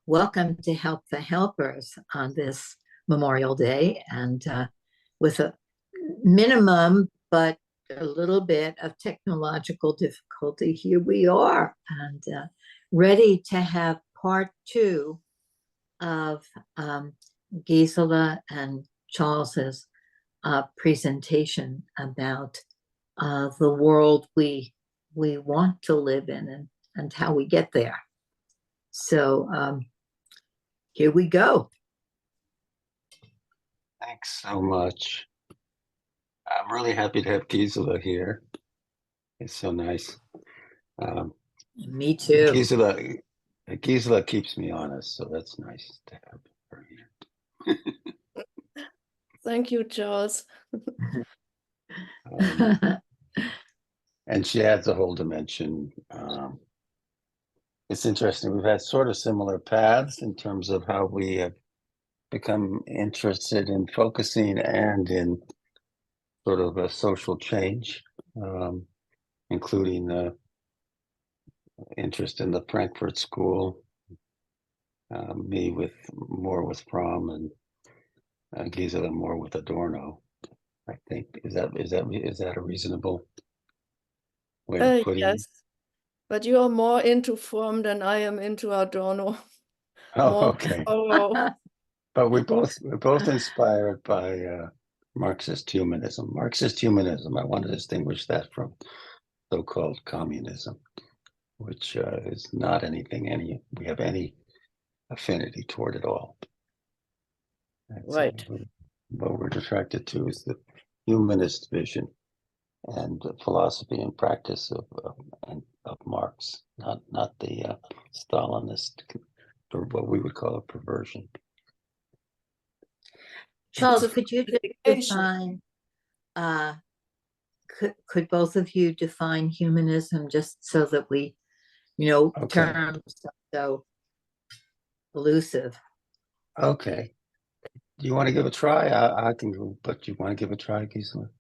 welcome to Help the Helpers on this Memorial Day. And with a minimum, but a little bit of technological difficulty, here we are, and ready to have part two of Gisela and Charles's presentation about the world we want to live in and how we get there. So here we go. Thanks so much. I'm really happy to have Gisela here. It's so nice. Me too. Gisela keeps me honest, so that's nice to have her here. Thank you, Charles. And she adds a whole dimension. It's interesting. We've had sort of similar paths in terms of how we have become interested in focusing and in sort of a social change, including interest in the Frankfurt School, me more with Fromm, and Gisela more with Adorno. I think is that a reasonable way of putting it? Yes, but you are more into Fromm than I am into Adorno. Oh, okay. But we're both inspired by Marxist humanism. Marxist humanism, I want to distinguish that from so-called communism, which is not anything we have any affinity toward at all. Right. What we're attracted to is the humanist vision and philosophy and practice of Marx, not the Stalinist, or what we would call a perversion. Charles, could you define, could both of you define humanism just so that we, Okay. terms so elusive? Okay. Do you want to give a try? I can go, but you want to give a try, Gisela?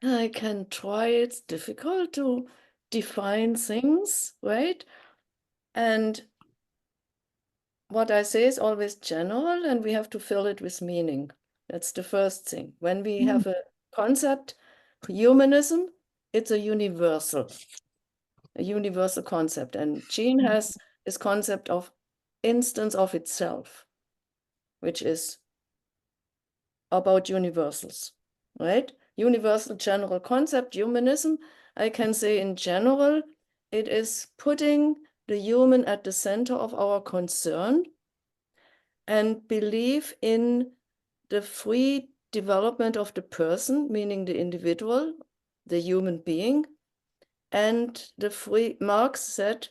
I can try. It's difficult to define things, right? And what I say is always general, and we have to fill it with meaning. That's the first thing. When we have a concept, humanism, it's a universal concept. And Gene has this concept of instance of itself, which is about universals, right? Universal general concept, humanism, I can say in general, it is putting the human at the center of our concern and belief in the free development of the person, meaning the individual, the human being, and Marx said,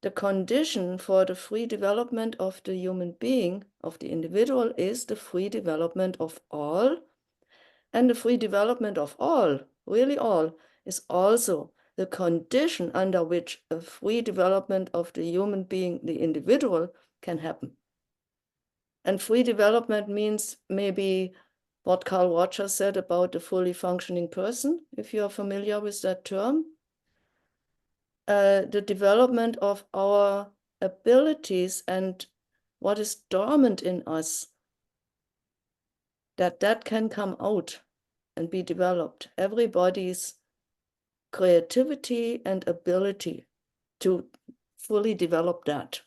the condition for the free development of the human being, of the individual, is the free development of all. And the free development of all, really all, is also the condition under which a free development of the human being, the individual, can happen. And free development means maybe what Carl Rogers said about the fully functioning person, if you are familiar with that term. The development of our abilities and what is dormant in us, that can come out and be developed. Everybody's creativity and ability to fully develop that.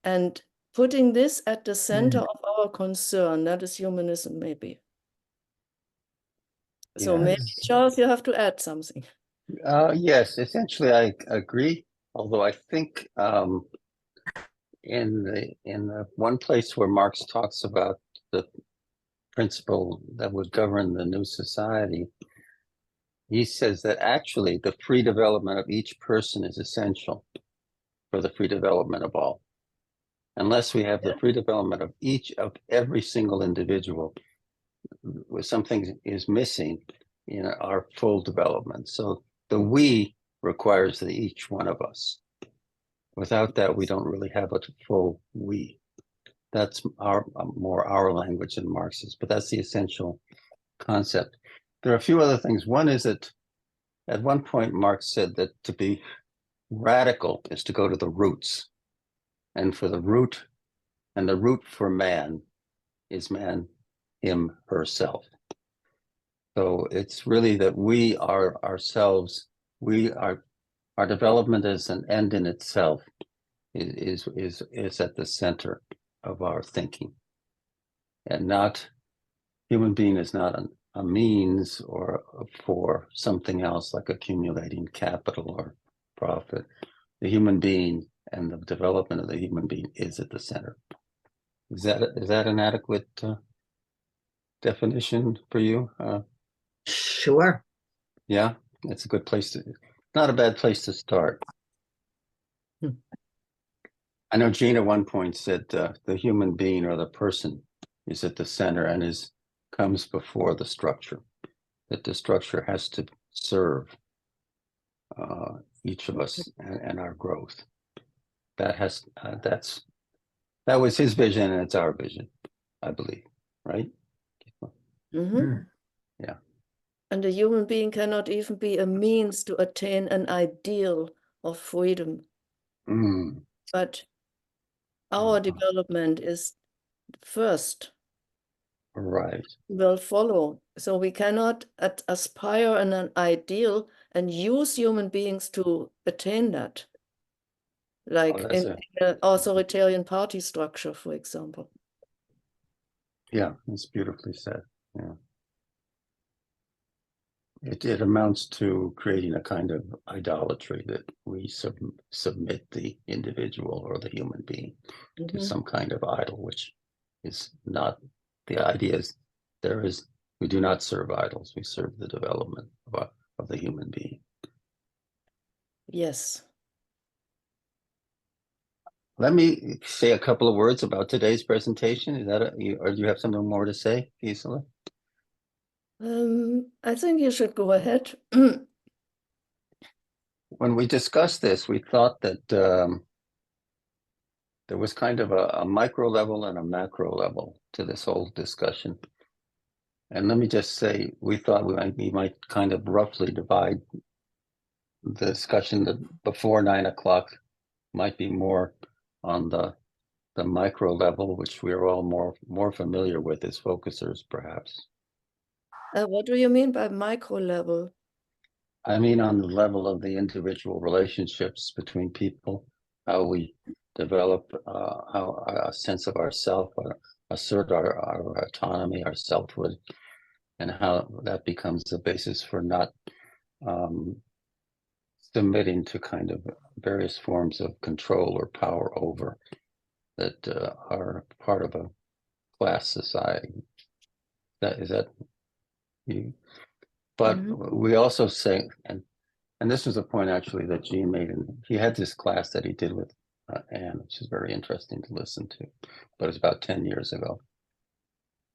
And putting this at the center of our concern, that is humanism, maybe. So Yes. maybe, Charles, you have to add something. Yes, essentially I agree, although I think in the one place where Marx talks about the principle that would govern the new society, he says that actually the free development of each person is essential for the free development of all. Unless we have the free development of every single individual, something is missing in our full development. So the we requires the each one of us. Without that, we don't really have a full we. That's more our language than Marx's, but that's the essential concept. There are a few other things. One is that at one point Marx said that to be radical is to go to the roots. And for the root for man is man, him, herself. So it's really that we are ourselves, our development as an end in itself is at the center of our thinking. And not, human being is not a means or for something else like accumulating capital or profit. The human being and the development of the human being is at the center. Is that an adequate definition for you? Sure. Yeah, it's a good place to, not a bad place to start. I know Gene at one point said the human being or the person is at the center and comes before the structure, that the structure has to serve each of us and our growth. That was his vision and it's our vision, I believe, right? Mm-hmm. Yeah. And a human being cannot even be a means to attain an ideal of freedom. But our development is first. Right. Will follow. So we cannot aspire in an ideal and use human beings to attain that. Like in an authoritarian party structure, for example. Yeah, that's beautifully said. Yeah. It amounts to creating a kind of idolatry that we submit the individual or the human being to some kind of idol, which is not, the idea is we do not serve idols, we serve the development of the human being. Yes. Let me say a couple of words about today's presentation. Is that or do you have something more to say, Gisela? I think you should go ahead. When we discussed this, we thought that there was kind of a micro level and a macro level to this whole discussion. And let me just say, we thought we might kind of roughly divide the discussion that before 9 o'clock might be more on the micro level, which we're all more familiar with as focusers, perhaps. What do you mean by micro level? I mean, on the level of the individual relationships between people, how we develop how a sense of ourself, assert our autonomy, our selfhood, and how that becomes the basis for not submitting to kind of various forms of control or power over that are part of a class society. Is that you? But we also say, and this was a point actually that Gene made, and he had this class that he did with Anne, which is very interesting to listen to, but it was about 10 years ago,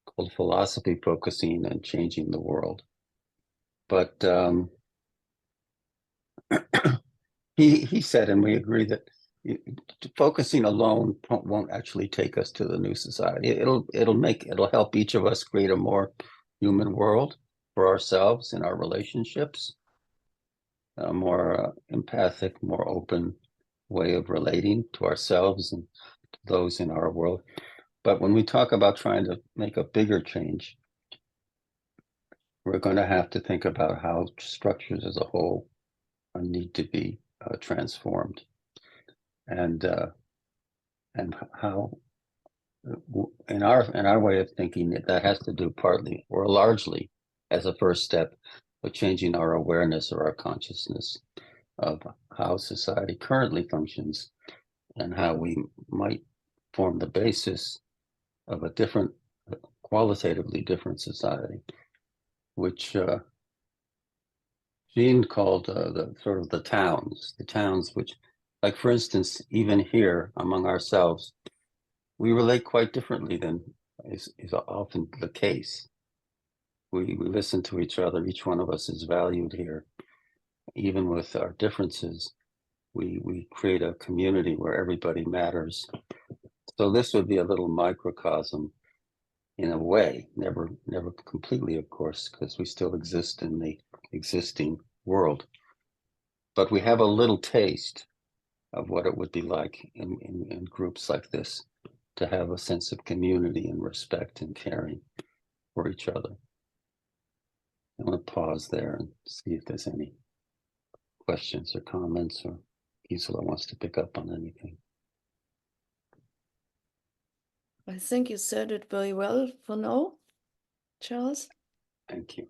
called Philosophy, Focusing and Changing the World. But he said, and we agree, that focusing alone won't actually take us to the new society. It'll help each of us create a more human world for ourselves in our relationships, a more empathic, more open way of relating to ourselves and to those in our world. But when we talk about trying to make a bigger change, we're going to have to think about how structures as a whole need to be transformed, and how in our way of thinking that has to do partly or largely as a first step with changing our awareness or our consciousness of how society currently functions and how we might form the basis of a different, qualitatively different society, which Gene called the sort of the towns, which, like for instance, even here among ourselves, we relate quite differently than is often the case. We listen to each other. Each one of us is valued here. Even with our differences, we create a community where everybody matters. So this would be a little microcosm in a way, never completely, of course, because we still exist in the existing world. But we have a little taste of what it would be like in groups like this to have a sense of community and respect and caring for each other. I'm going to pause there and see if there's any questions or comments, or Gisela wants to pick up on anything. I think you said it very well for now, Charles. Thank you.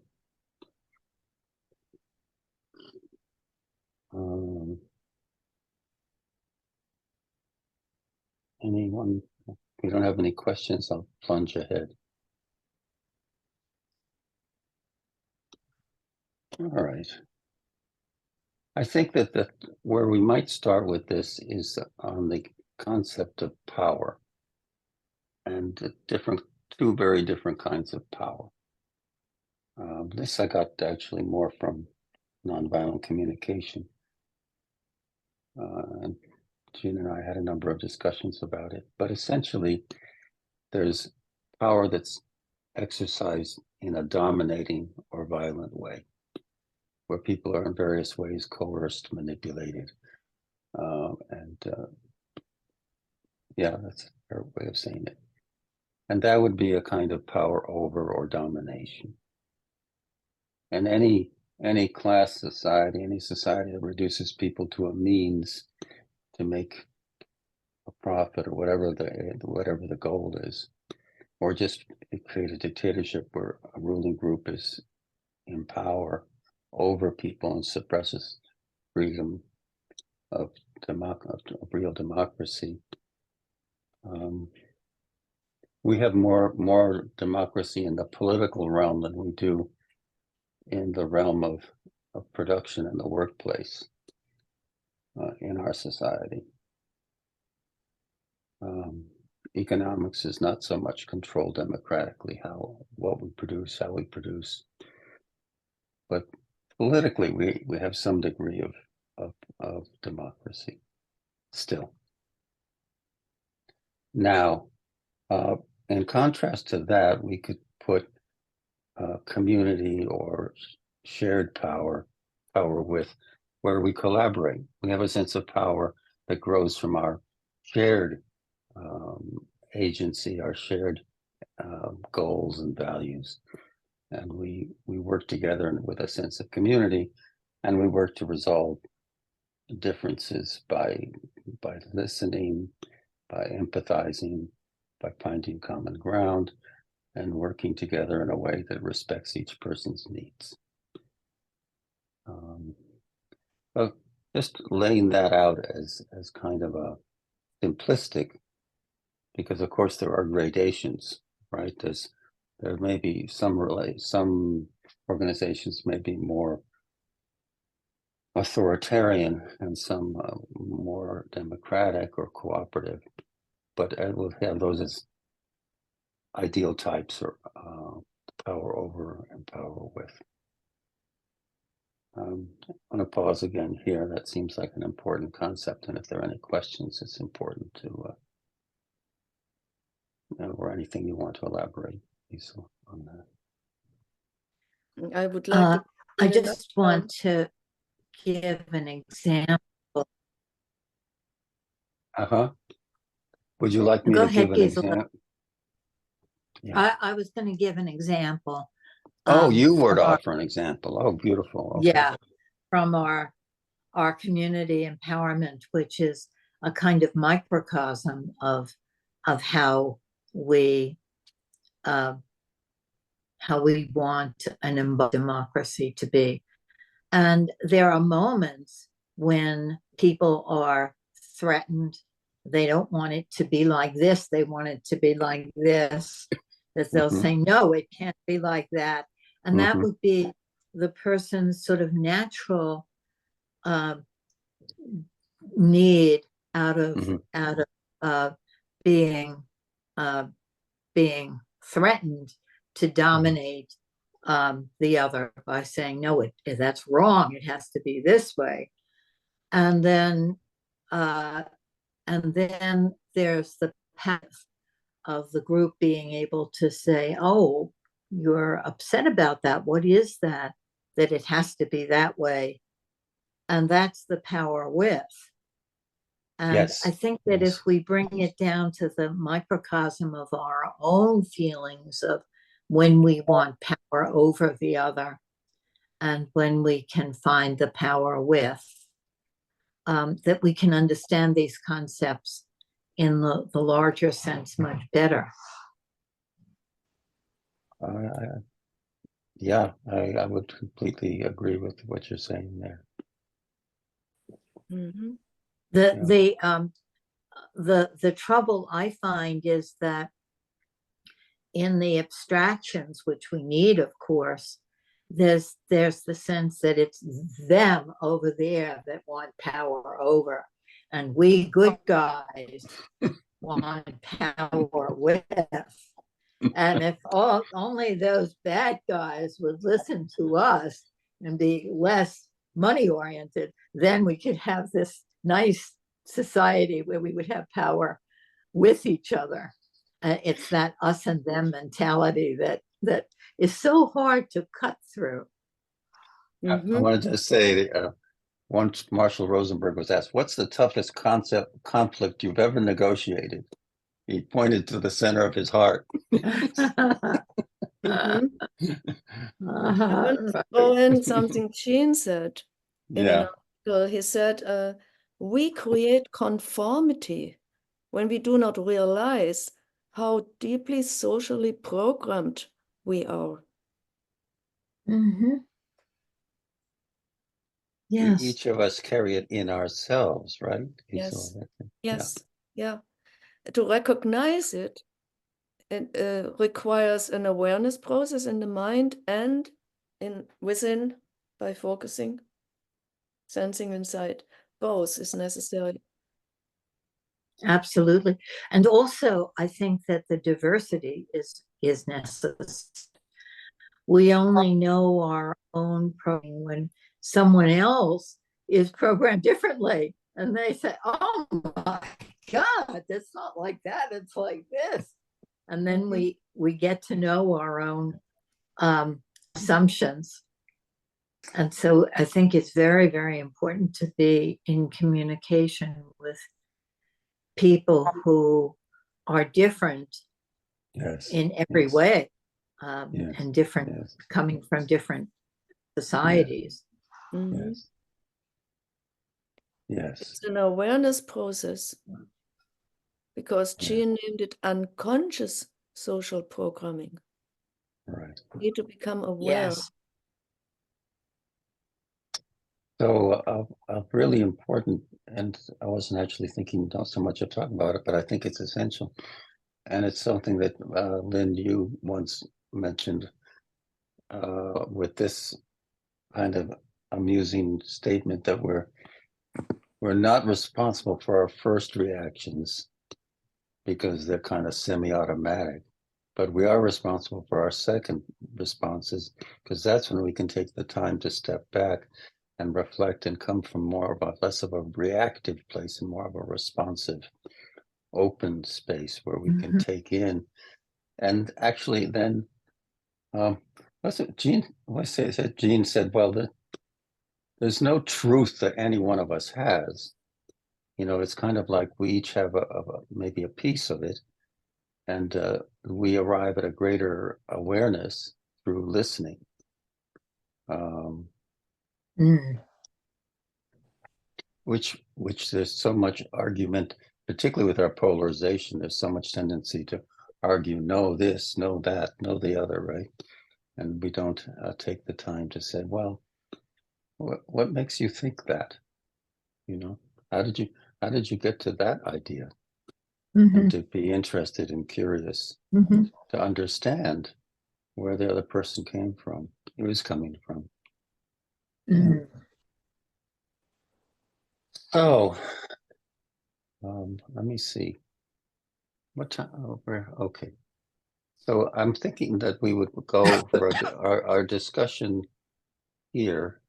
Anyone? If we don't have any questions, I'll plunge ahead. All right. I think that where we might start with this is on the concept of power, and two very different kinds of power. This I got actually more from nonviolent communication. And Gene and I had a number of discussions about it, but essentially there's power that's exercised in a dominating or violent way, where people are in various ways coerced, manipulated. Yeah, that's a fair way of saying it. And that would be a kind of power over or domination. And any class society, any society that reduces people to a means to make a profit or whatever the goal is, or just create a dictatorship where a ruling group is in power over people and suppresses freedom of real democracy. We have more democracy in the political realm than we do in the realm of production in the workplace in our society. Economics is not so much controlled democratically, what we produce, how we produce, but politically we have some degree of democracy still. Now, in contrast to that, we could put community or shared power with, where we collaborate. We have a sense of power that grows from our shared agency, our shared goals and values. And we work together with a sense of community, and we work to resolve differences by listening, by empathizing, by finding common ground, and working together in a way that respects each person's needs. But just laying that out as kind of a simplistic, because of course there are gradations, right? There may be some organizations may be more authoritarian and some more democratic or cooperative, but we'll have those as ideal types, or power over and power with. I'm going to pause again here. That seems like an important concept, and if there are any questions, it's important to or anything you want to elaborate, Gisela, on that. I would like to I just want to give an example. Would you like me Go to ahead, give an Gisela. example? Yeah. I was going to give an example. Oh, you were to offer an example. Oh, beautiful. Okay. Yeah, from our community empowerment, which is a kind of microcosm of how we want an democracy to be. And there are moments when people are threatened. They don't want it to be like this. They want it to be like this. That they'll say, no, it can't be like that. And that would be the person's sort of natural need out of being threatened to dominate the other by saying, no, that's wrong. It has to be this way. And then there's the path of the group being able to say, oh, you're upset about that. What is that it has to be that way? And that's the power with. And Yes. I think that Yes. if we bring it down to the microcosm of our own feelings of when we want power over the other and when we can find the power with, that we can understand these concepts in the larger sense much better. Yeah, I would completely agree with what you're saying there. Mm-hmm. The trouble I find is that in the abstractions, which we need, of course, there's the sense that it's them over there that want power over, and we good guys want power with. And if only those bad guys would listen to us and be less money oriented, then we could have this nice society where we would have power with each other. It's that us and them mentality that is so hard to cut through. I wanted to say, once Marshall Rosenberg was asked, "What's the toughest conflict you've ever negotiated?" He pointed to the center of his heart. Mm-hmm. I want to throw in something Gene said in an article. He said, we create conformity when we do not realize how deeply socially programmed we are. Mm-hmm. Yes. Each of us carry it in ourselves, right? Yes. Yeah. Yes. Yeah. To recognize it, it requires an awareness process in the mind and within by focusing, sensing inside. Both is necessary. Absolutely. And also, I think that the diversity is necessary. We only know our own programming when someone else is programmed differently. And they say, oh my God, it's not like that. It's like this. And then we get to know our own assumptions. And so I think it's very, very important to be in communication with people who are different in every way, and different, coming from different societies. Mm-hmm. Yes. It's an awareness process because Gene named it unconscious social programming. Right. You need to become aware. Yes. So really important, and I wasn't actually thinking not so much of talking about it, but I think it's essential. And it's something that Lynn, you once mentioned with this kind of amusing statement that we're not responsible for our first reactions because they're kind of semi-automatic, but we are responsible for our second responses because that's when we can take the time to step back and reflect and come from more of a less of a reactive place and more of a responsive, open space where we can take in. And actually then, what's it, Gene? Gene said, well, there's no truth that any one of us has. You know, it's kind of like we each have maybe a piece of it, and we arrive at a greater awareness through listening. Which there's so much argument, particularly with our polarization. There's so much tendency to argue, no this, no that, no the other, right? And we don't take the time to say, well, what makes you think that? You know, how did you get to that idea? And to be interested and curious, to understand where the other person came from, who is coming from. So, let me see. What time? Oh, okay. So I'm thinking that we would go for our discussion here.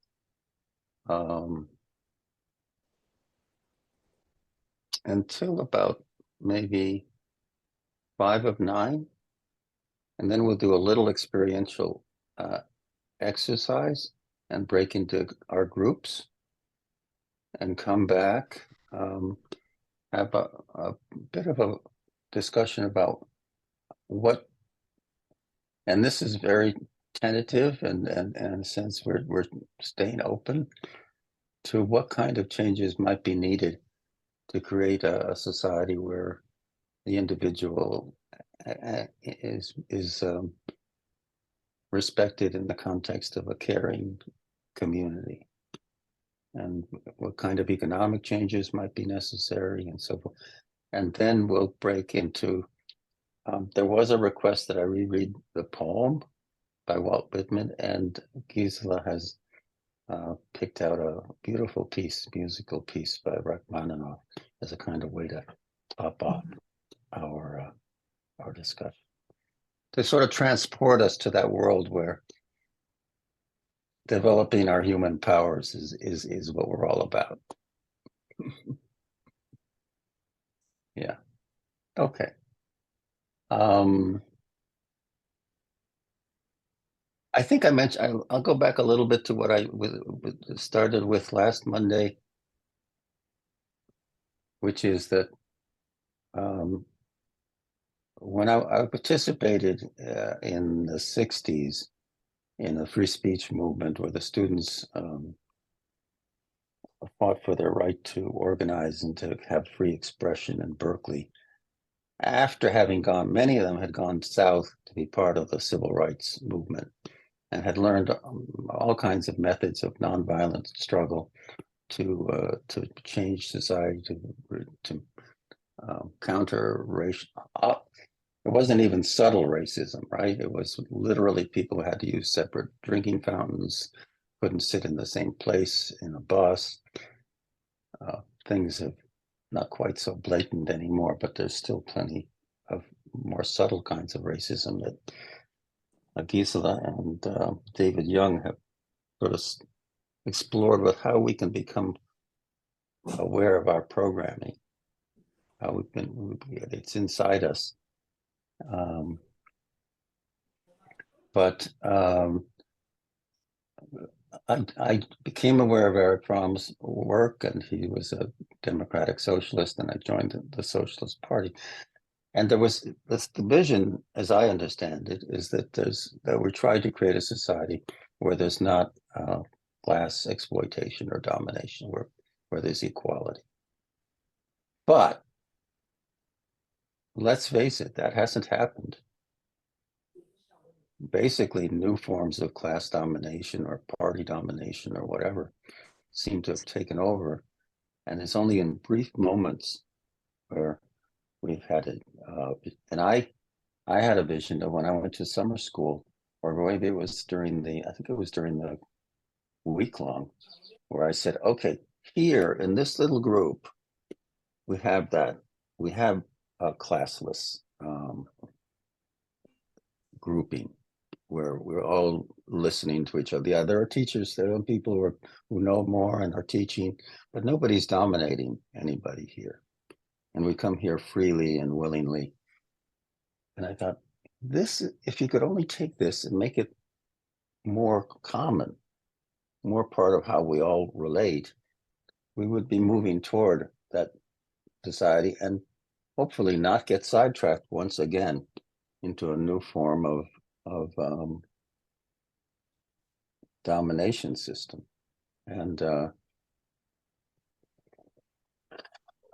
Until about maybe 5 of 9. And then we'll do a little experiential exercise and break into our groups and come back. have a bit of a discussion about what, and this is very tentative, and in a sense we're staying open to what kind of changes might be needed to create a society where the individual is respected in the context of a caring community, and what kind of economic changes might be necessary, and so forth. And then we'll break into, there was a request that I reread the poem by Walt Whitman, and Gisela has picked out a beautiful piece, musical piece by Rachmaninoff as a kind of way to top off our discussion, to sort of transport us to that world where developing our human powers is what we're all about. Yeah. Okay. I think I mentioned, I'll go back a little bit to what I started with last Monday, which is that when I participated in the 60s in the free speech movement, where the students fought for their right to organize and to have free expression in Berkeley, after having gone, many of them had gone south to be part of the civil rights movement and had learned all kinds of methods of nonviolent struggle to change society, to counter racial. It wasn't even subtle racism, right? It was literally people who had to use separate drinking fountains, couldn't sit in the same place in a bus. Things have not quite so blatant anymore, but there's still plenty of more subtle kinds of racism that Gisela and David Young have sort of explored with how we can become aware of our programming, how it's inside us. But I became aware of Eric Fromm's work, and he was a democratic socialist, and I joined the Socialist Party. And there was this division, as I understand it, is that we're trying to create a society where there's not class exploitation or domination, where there's equality. But let's face it, that hasn't happened. Basically, new forms of class domination or party domination or whatever seem to have taken over. And it's only in brief moments where we've had it. And I had a vision of when I went to summer school, or maybe it was during I think it was during the week long, where I said, okay, here in this little group, we have a classless grouping where we're all listening to each other. Yeah, there are teachers, there are people who know more and are teaching, but nobody's dominating anybody here. And we come here freely and willingly. And I thought, if you could only take this and make it more common, more part of how we all relate, we would be moving toward that society and hopefully not get sidetracked once again into a new form of domination system. And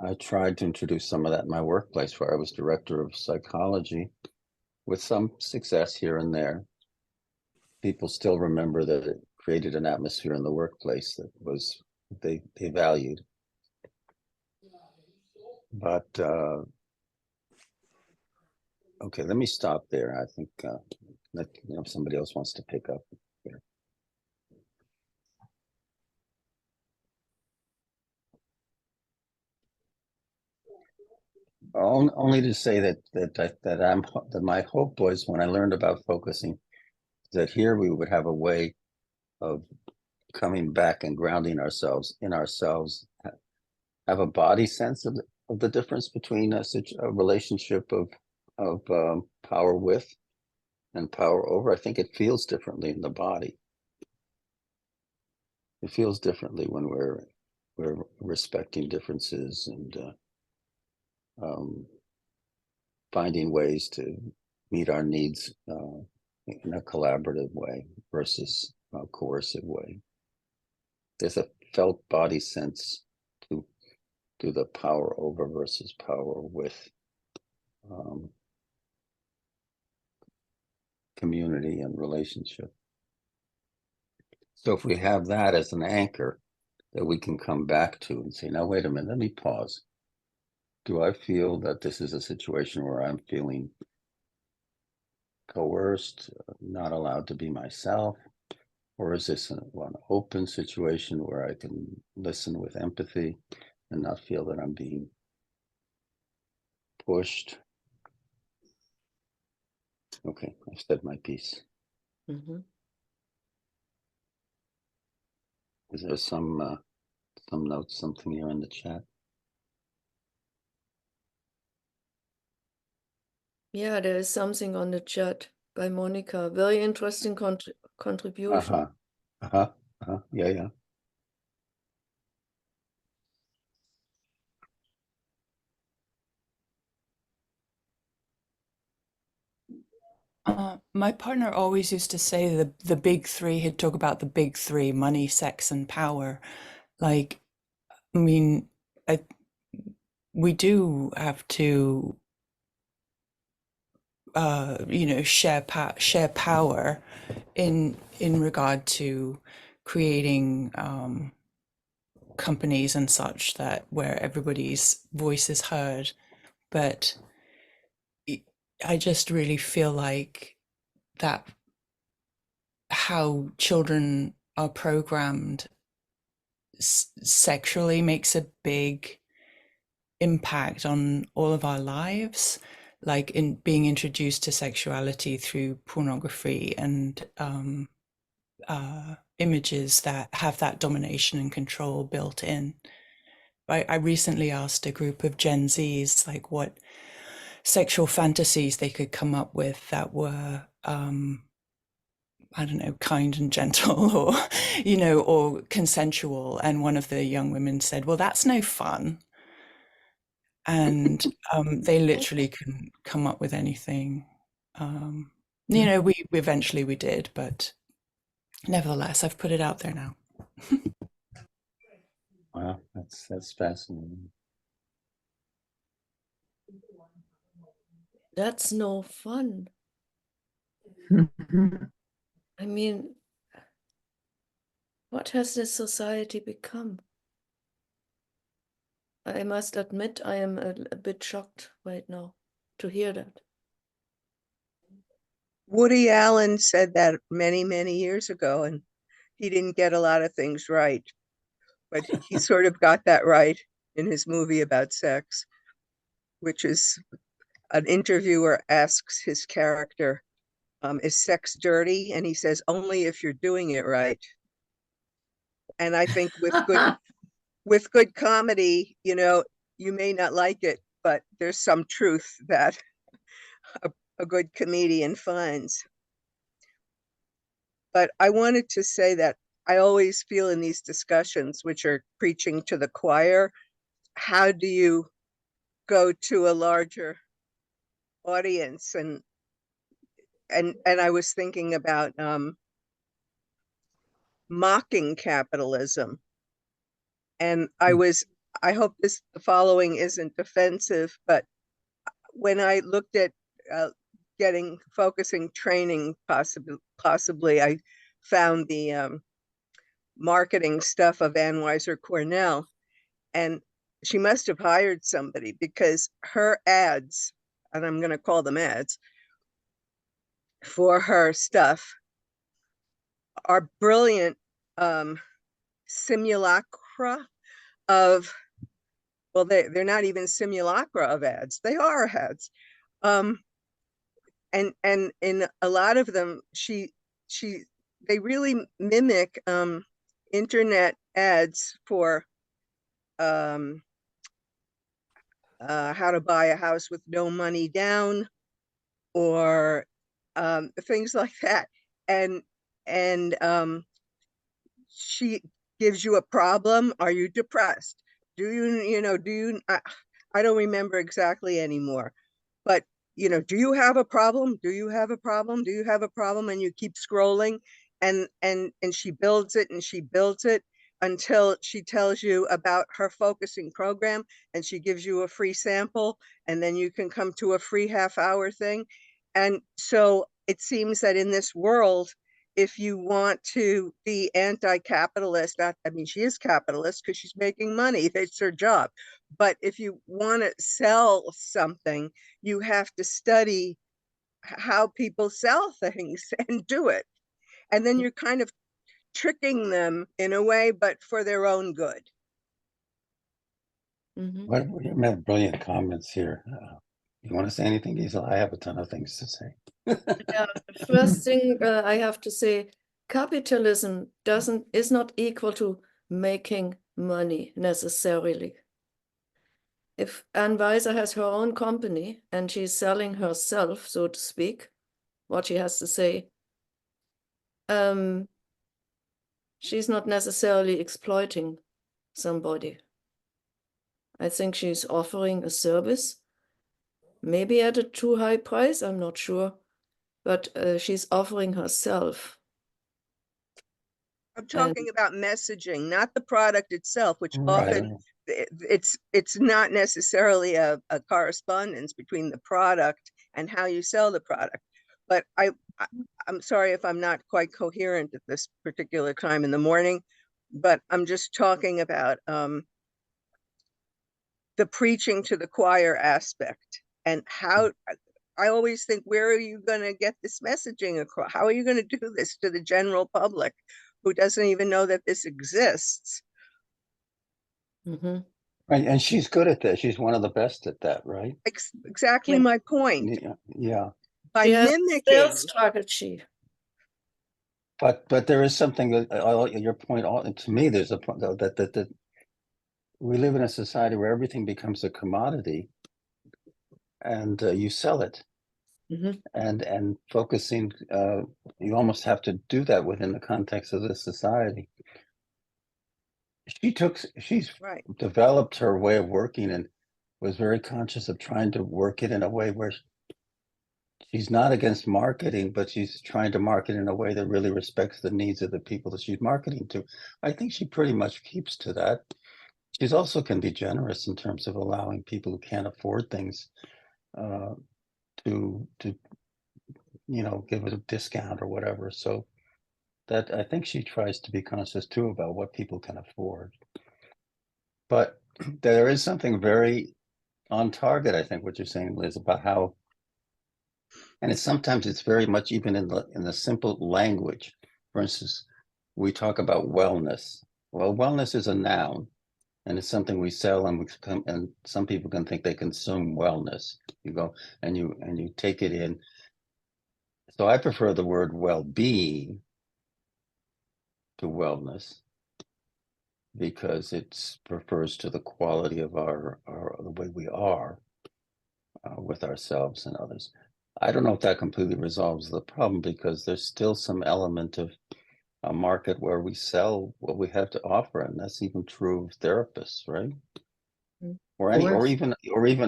I tried to introduce some of that in my workplace, where I was director of psychology, with some success here and there. People still remember that it created an atmosphere in the workplace that was they valued. But okay, let me stop there. I think if somebody else wants to pick up here. Only to say that my hope was, when I learned about focusing, that here we would have a way of coming back and grounding ourselves in ourselves, have a body sense of the difference between a relationship of power with and power over. I think it feels differently in the body. It feels differently when we're respecting differences and finding ways to meet our needs in a collaborative way versus a coercive way. There's a felt body sense to the power over versus power with community and relationship. So if we have that as an anchor that we can come back to and say, now, wait a minute, let me pause. Do I feel that this is a situation where I'm feeling coerced, not allowed to be myself? Or is this one open situation where I can listen with empathy and not feel that I'm being pushed? Okay, I've said my piece. Mm-hmm. Is there some notes, something here in the chat? Yeah, there is something on the chat by Monica. Very interesting contribution. Yeah. My partner always used to say the big three. He'd talk about the big three: money, sex, and power. Like, I mean, we do have to, share power in regard to creating companies and such that where everybody's voice is heard. But I just really feel like that how children are programmed sexually makes a big impact on all of our lives, like in being introduced to sexuality through pornography and images that have that domination and control built in. I recently asked a group of Gen Zs like what sexual fantasies they could come up with that were I don't know, kind and gentle or, or consensual. And one of the young women said, well, that's no fun. And they literally couldn't come up with anything. We eventually we did, but nevertheless, I've put it out there now. Wow, that's fascinating. That's no fun. I mean, what has this society become? I must admit, I am a bit shocked right now to hear that. Woody Allen said that many, many years ago, and he didn't get a lot of things right, but he sort of got that right in his movie about sex, which is an interviewer asks his character, is sex dirty? And he says, only if you're doing it right. And I think with good comedy, you may not like it, but there's some truth that a good comedian finds. But I wanted to say that I always feel in these discussions, which are preaching to the choir, how do you go to a larger audience? And I was thinking about mocking capitalism. And I hope the following isn't offensive, but when I looked at getting focusing training, possibly I found the marketing stuff of Ann Weiser Cornell, and she must have hired somebody because her ads, and I'm going to call them ads, for her stuff are brilliant simulacra of, well, they're not even simulacra of ads, they are ads. And in a lot of them, they really mimic internet ads for how to buy a house with no money down, or things like that. And she gives you a problem. Are you depressed? Do you I don't remember exactly anymore, but you know, do you have a problem? Do you have a problem? Do you have a problem? And you keep scrolling, and she builds it and she builds it until she tells you about her focusing program, and she gives you a free sample, and then you can come to a free half-hour thing. And so it seems that in this world, if you want to be anti-capitalist, I mean, she is capitalist because she's making money, it's her job. But if you want to sell something, you have to study how people sell things and do it. And then you're kind of tricking them in a way, but for their own good. What you have brilliant comments here. You want to say anything, Gisela? I have a ton of things to say. Yeah, the first thing I have to say, capitalism is not equal to making money necessarily. If Anne Weiser has her own company and she's selling herself, so to speak, what she has to say, she's not necessarily exploiting somebody. I think she's offering a service, maybe at a too high price, I'm not sure, but she's offering herself. I'm talking about messaging, not the product itself, which Right. often it's not necessarily a correspondence between the product and how you sell the product. But I'm sorry if I'm not quite coherent at this particular time in the morning, but I'm just talking about the preaching to the choir aspect, and how I always think, where are you going to get this messaging across? How are you going to do this to the general public who doesn't even know that this exists? Right, and she's good at that. She's one of the best at that, right? Exactly my point. Yeah. By mimicking sales strategy. But there is something that your point. To me, there's a point though that we live in a society where everything becomes a commodity, and you sell it. And focusing, you almost have to do that within the context of this society. She's right. developed her way of working and was very conscious of trying to work it in a way where she's not against marketing, but she's trying to market in a way that really respects the needs of the people that she's marketing to. I think she pretty much keeps to that. She's also can be generous in terms of allowing people who can't afford things to give it a discount or whatever. So that I think she tries to be conscious too about what people can afford. But there is something very on target, I think, what you're saying, Liz, about how, and sometimes it's very much even in the simple language. For instance, we talk about wellness. Well, wellness is a noun, and it's something we sell, and some people can think they consume wellness. You go and you take it in. So I prefer the word well-being to wellness, because it refers to the quality of the way we are with ourselves and others. I don't know if that completely resolves the problem, because there's still some element of a market where we sell what we have to offer, and that's even true of therapists, right? Or even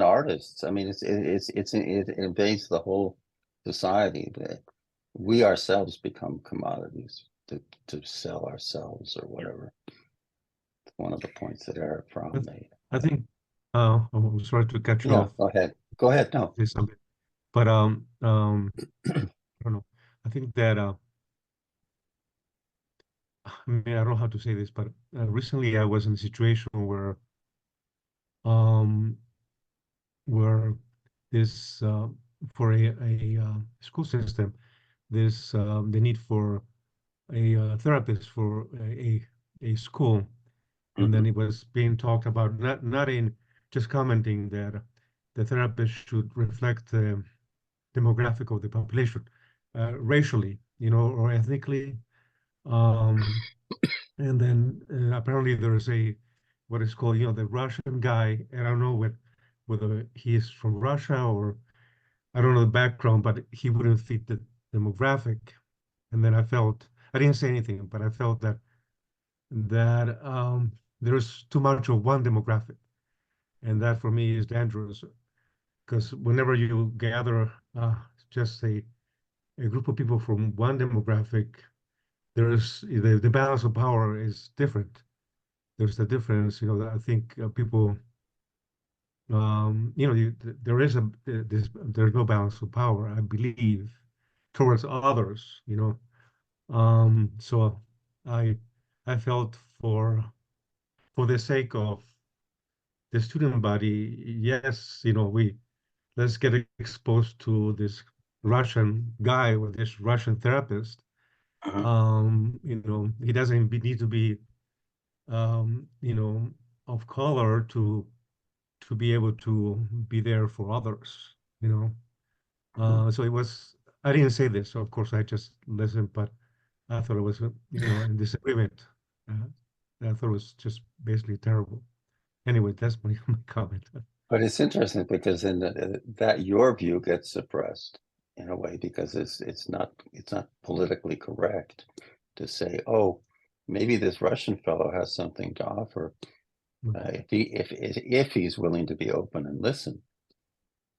artists. I mean, it invades the whole society. We ourselves become commodities to sell ourselves or whatever. One of the points that Eric Fromm made. I think, I'm sorry to cut you off. Go ahead. No. But I don't know. I think that I mean, I don't know how to say this, but recently I was in a situation where this for a school system, this the need for a therapist for a school. And then it was being talked about, not in just commenting that the therapist should reflect the demographic of the population, racially, or ethnically. And then apparently there is what is called, the Russian guy. And I don't know whether he is from Russia, or I don't know the background, but he wouldn't fit the demographic. And then I didn't say anything, but I felt that there's too much of one demographic, And that for me is dangerous, because whenever you gather just a group of people from one demographic, there's the balance of power is different. There's the difference, I think people, there is there's no balance of power, I believe, towards others, So I felt for the sake of the student body, yes, let's get exposed to this Russian guy or this Russian therapist. He doesn't need to be, of color to be able to be there for others, So I didn't say this, so of course I just listened, but I thought it was, in disagreement. I thought it was just basically terrible. Anyway, that's my comment. But it's interesting because in that your view gets suppressed in a way, because it's not politically correct to say, oh, maybe this Russian fellow has something to offer. If he's willing to be open and listen,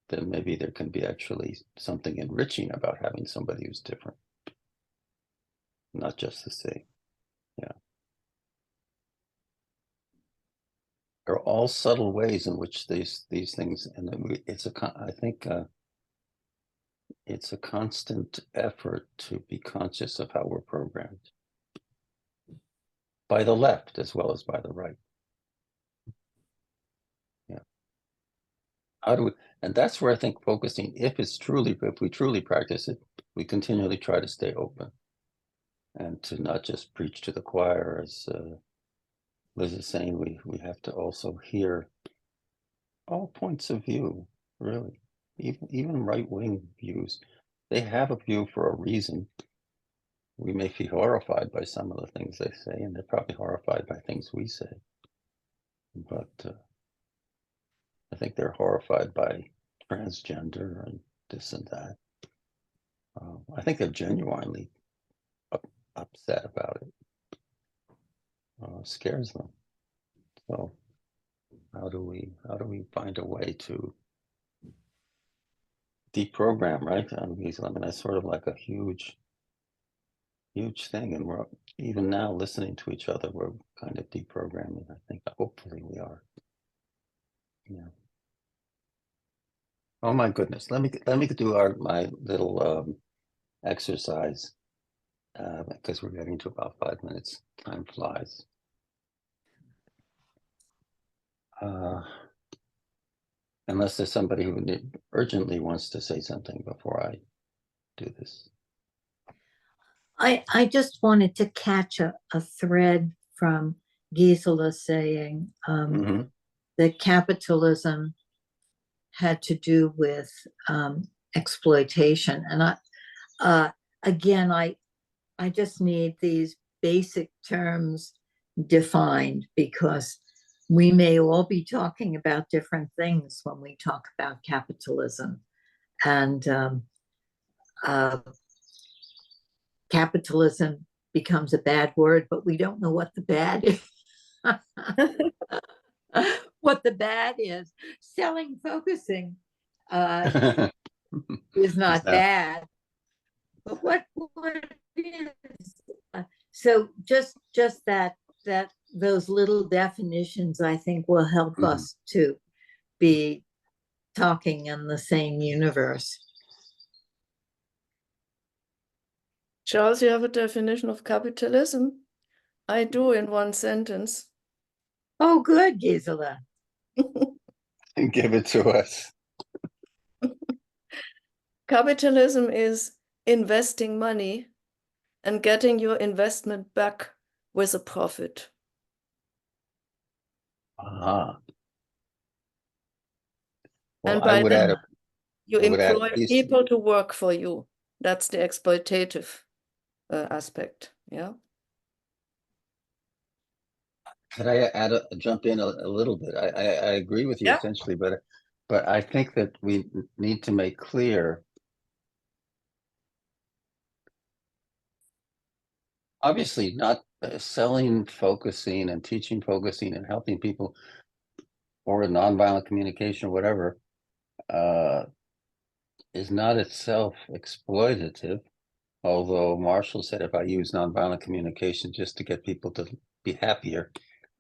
then maybe there can be actually something enriching about having somebody who's different, not just the same. Yeah. There are all subtle ways in which these things, and I think it's a constant effort to be conscious of how we're programmed by the left as well as by the right. Yeah. How do we? And that's where I think focusing, if we truly practice it, we continually try to stay open and to not just preach to the choir, as Liz is saying. We have to also hear all points of view, really, even right-wing views. They have a view for a reason. We may be horrified by some of the things they say, and they're probably horrified by things we say. But I think they're horrified by transgender and this and that. I think they're genuinely upset about it. Scares them. So how do we find a way to deprogram, right? I mean, that's sort of like a huge thing, and we're even now listening to each other, we're kind of deprogramming. I think hopefully we are. Yeah. Oh my goodness, let me do my little exercise, because we're getting to about 5 minutes. Time flies. Unless there's somebody who urgently wants to say something before I do this. I just wanted to catch a thread from Gisela saying that capitalism had to do with exploitation. And again, I just need these basic terms defined, because we may all be talking about different things when we talk about capitalism. And capitalism becomes a bad word, but we don't know what the bad is. What the bad is. Selling focusing is not bad, but what is? So just that those little definitions, I think, will help us to be talking in the same universe. Charles, you have a definition of capitalism? I do, in one sentence. Oh, good, Gisela. Give it to us. Capitalism is investing money and getting your investment back with a profit. Well, And I by would that, add you employ people to work for you. That's the exploitative aspect. Yeah. Could I jump in a little bit? I agree with you essentially, but I think that we need to make clear, obviously not selling focusing and teaching focusing and helping people or nonviolent communication, whatever, is not itself exploitative. Although Marshall said, if I use nonviolent communication just to get people to be happier,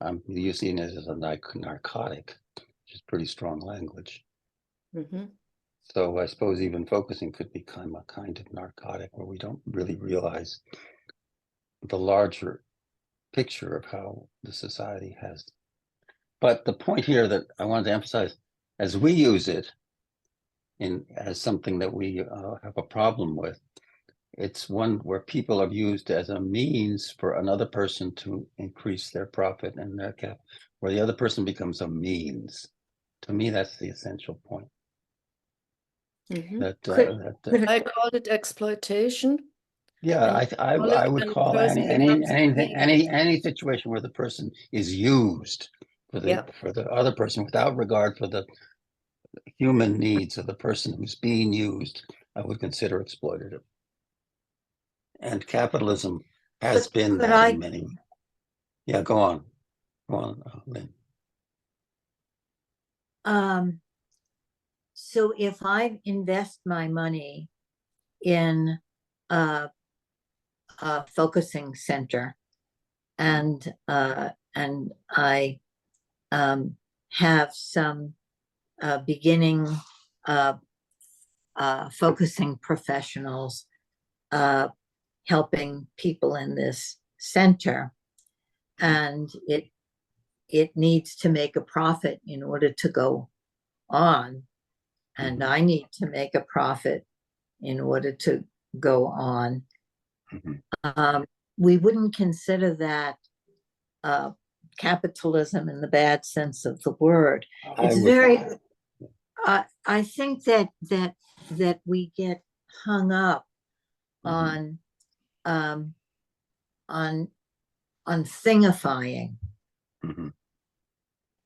I'm using it as a narcotic, which is pretty strong language. Mhm. So I suppose even focusing could become a kind of narcotic where we don't really realize the larger picture of how the society has. But the point here that I wanted to emphasize, as we use it as something that we have a problem with, it's one where people are used as a means for another person to increase their profit and their cap, where the other person becomes a means. To me, that's the essential point. Mhm. I called it exploitation. Yeah, And I would when the call person becomes a means. any situation where the person is used for the other person without regard for the human needs of the person who's being used, I would consider exploitative. And capitalism has been that in many. Yeah, go on, Lynn. So if I invest my money in a focusing center, and I have some beginning focusing professionals helping people in this center, and it needs to make a profit in order to go on, and I need to make a profit in order to go on. We wouldn't consider that capitalism in the bad sense of the word. It's very. I think that we get hung up on thingifying.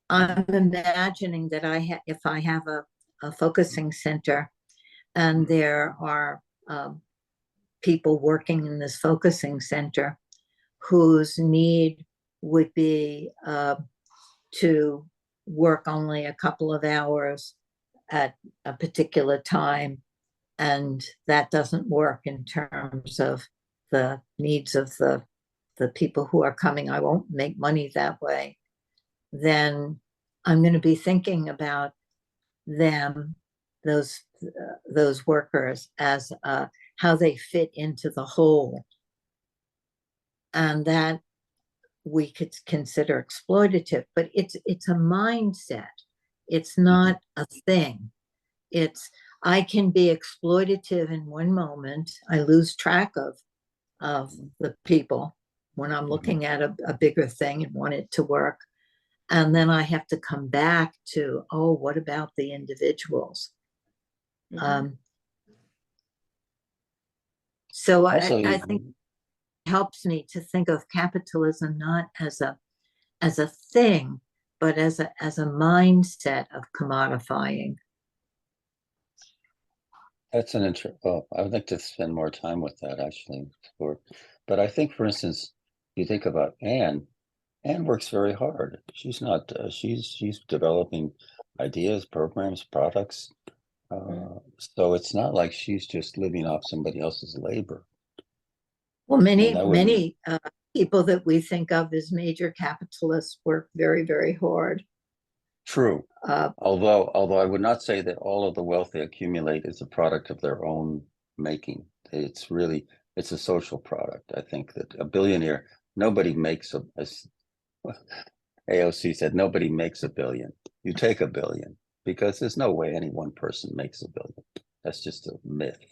I'm imagining that if I have a focusing center, and there are people working in this focusing center whose need would be to work only a couple of hours at a particular time, and that doesn't work in terms of the needs of the people who are coming. I won't make money that way. Then I'm going to be thinking about them, those workers, as how they fit into the whole, and that we could consider exploitative. But it's a mindset. It's not a thing. I can be exploitative in one moment. I lose track of the people when I'm looking at a bigger thing and want it to work. And then I have to come back to, oh, what about the individuals? So I think it helps me to think of capitalism not as a thing, but as a mindset of commodifying. That's an well, I would like to spend more time with that actually. But I think, for instance, you think about Anne works very hard. She's not. She's developing ideas, programs, products. So it's not like she's just living off somebody else's labor. Well, many people that we think of as major capitalists work very, very hard. True. Although I would not say that all of the wealth they accumulate is a product of their own making. It's a social product. I think that a billionaire, nobody makes AOC said, nobody makes $1 billion. You take $1 billion, because there's no way any one person makes $1 billion. That's just a myth.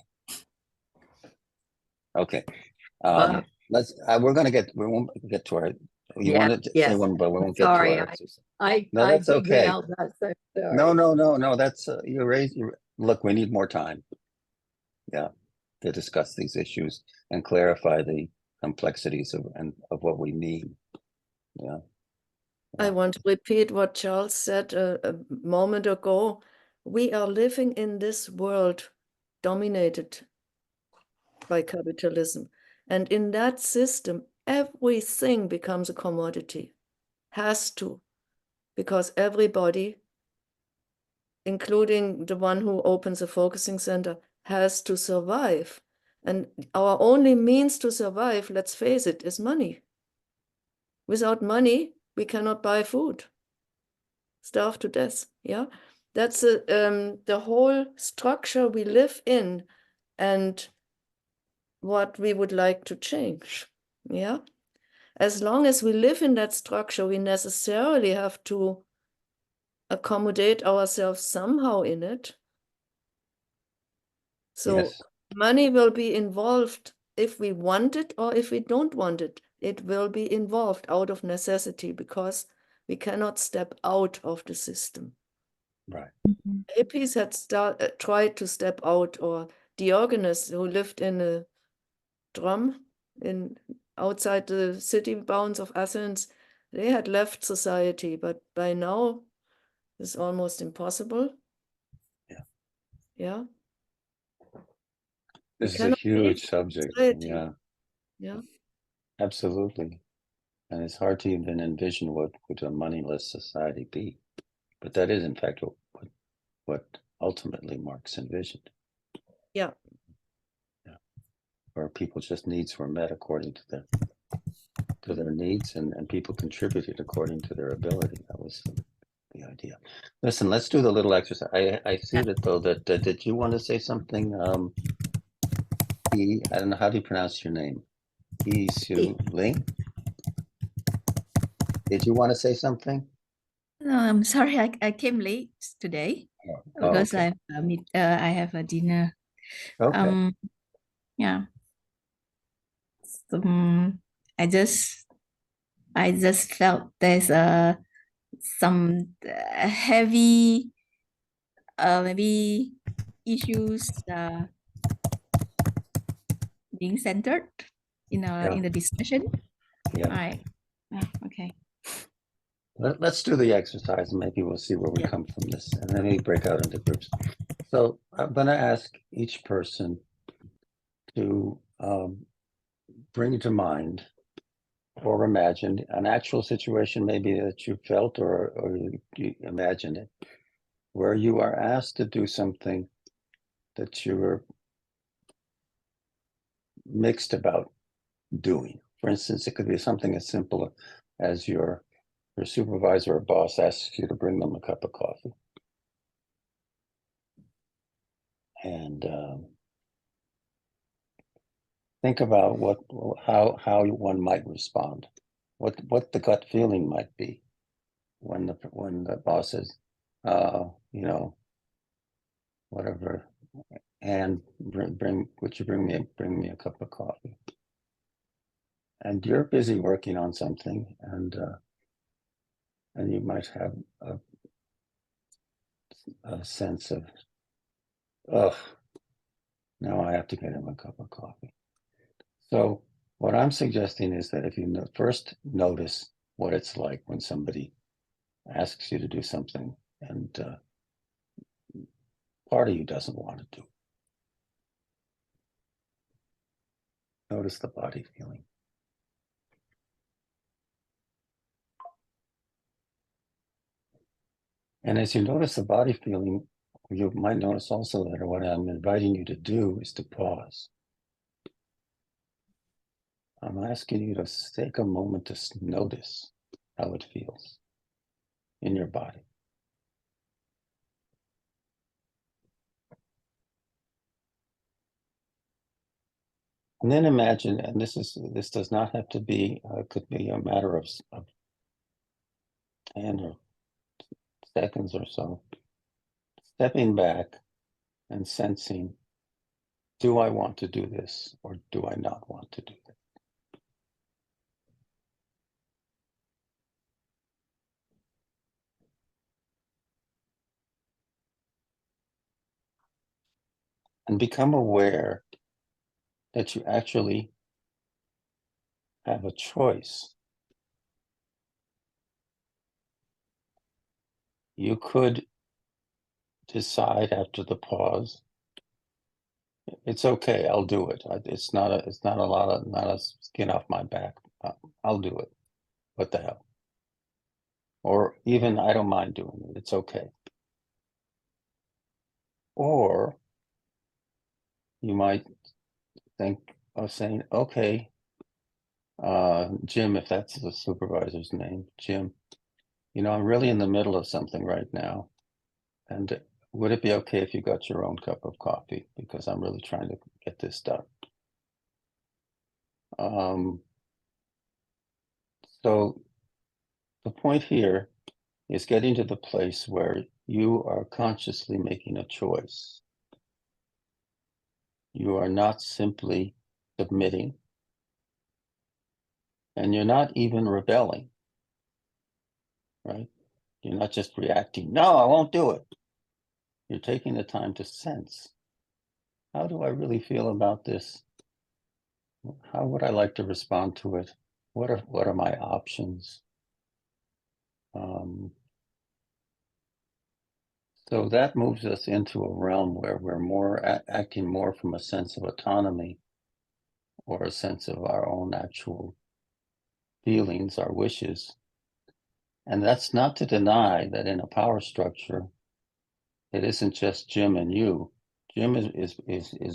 Okay. We won't get to our. You wanted to say one, but we won't get to our exercise. No, that's okay. No. That's you raised. Look, we need more time. Yeah, to discuss these issues and clarify the complexities of what we mean. Yeah. I want to repeat what Charles said a moment ago. We are living in this world dominated by capitalism. And in that system, everything becomes a commodity. Has to. Because everybody including the one who opens a focusing center, has to survive. And our only means to survive, let's face it, is money. Without money, we cannot buy food. Starve to death, yeah? That's the whole structure we live in and what we would like to change, yeah? As long as we live in that structure, we necessarily have to accommodate ourselves somehow in it. So Yes. money will be involved if we want it or if we don't want it. It will be involved out of necessity because we cannot step out of the system. Right. Hippies had tried to step out, or Diogenes, who lived in a drum outside the city bounds of Athens, they had left society, but by now it's almost impossible. Yeah. Yeah. This is a cannot huge leave subject. society. Yeah, Yeah. absolutely. And it's hard to even envision what would a moneyless society be. But that is, in fact, what ultimately Marx envisioned. Yeah. Yeah. Where people's just needs were met according to their needs, and people contributed according to their ability. That was the idea. Listen, let's do the little exercise. I see that though that did you want to say something? I don't know, how do you pronounce your name? Su Ling? Did you want to say something? No, I'm sorry, I came late today because okay. I have a dinner. Okay. Yeah. I just felt there's some heavy maybe issues being centered in the discussion. Yeah. All right. Okay. Let's do the exercise and maybe we'll see where we come from this, and then we break out into groups. So I'm going to ask each person to bring to mind or imagine an actual situation maybe that you felt or you imagine it, where you are asked to do something that you were mixed about doing. For instance, it could be something as simple as your supervisor or boss asks you to bring them a cup of coffee. And think about how one might respond, what the gut feeling might be when the boss says, whatever, and would you bring me a cup of coffee? And you're busy working on something, and you might have a sense of, ugh, now I have to get him a cup of coffee. So what I'm suggesting is that if you first notice what it's like when somebody asks you to do something and part of you doesn't want to do. Notice the body feeling. And as you notice the body feeling, you might notice also that what I'm inviting you to do is to pause. I'm asking you to take a moment to notice how it feels in your body. And then imagine, and this does not have to be, could be a matter of 10 or seconds or so, stepping back and sensing, do I want to do this or do I not want to do this? And become aware that you actually have a choice. You could decide after the pause, it's okay, I'll do it. It's not a skin off my back. I'll do it. What the hell? Or even I don't mind doing it. It's okay. Or you might think of saying, okay, Jim, if that's the supervisor's name, Jim, you know, I'm really in the middle of something right now. And would it be okay if you got your own cup of coffee? Because I'm really trying to get this done. So the point here is getting to the place where you are consciously making a choice. You are not simply submitting, and you're not even rebelling, right? You're not just reacting, no, I won't do it. You're taking the time to sense, how do I really feel about this? How would I like to respond to it? What are my options? So that moves us into a realm where we're more acting more from a sense of autonomy, or a sense of our own actual feelings, our wishes. And that's not to deny that in a power structure, it isn't just Jim and you. Jim is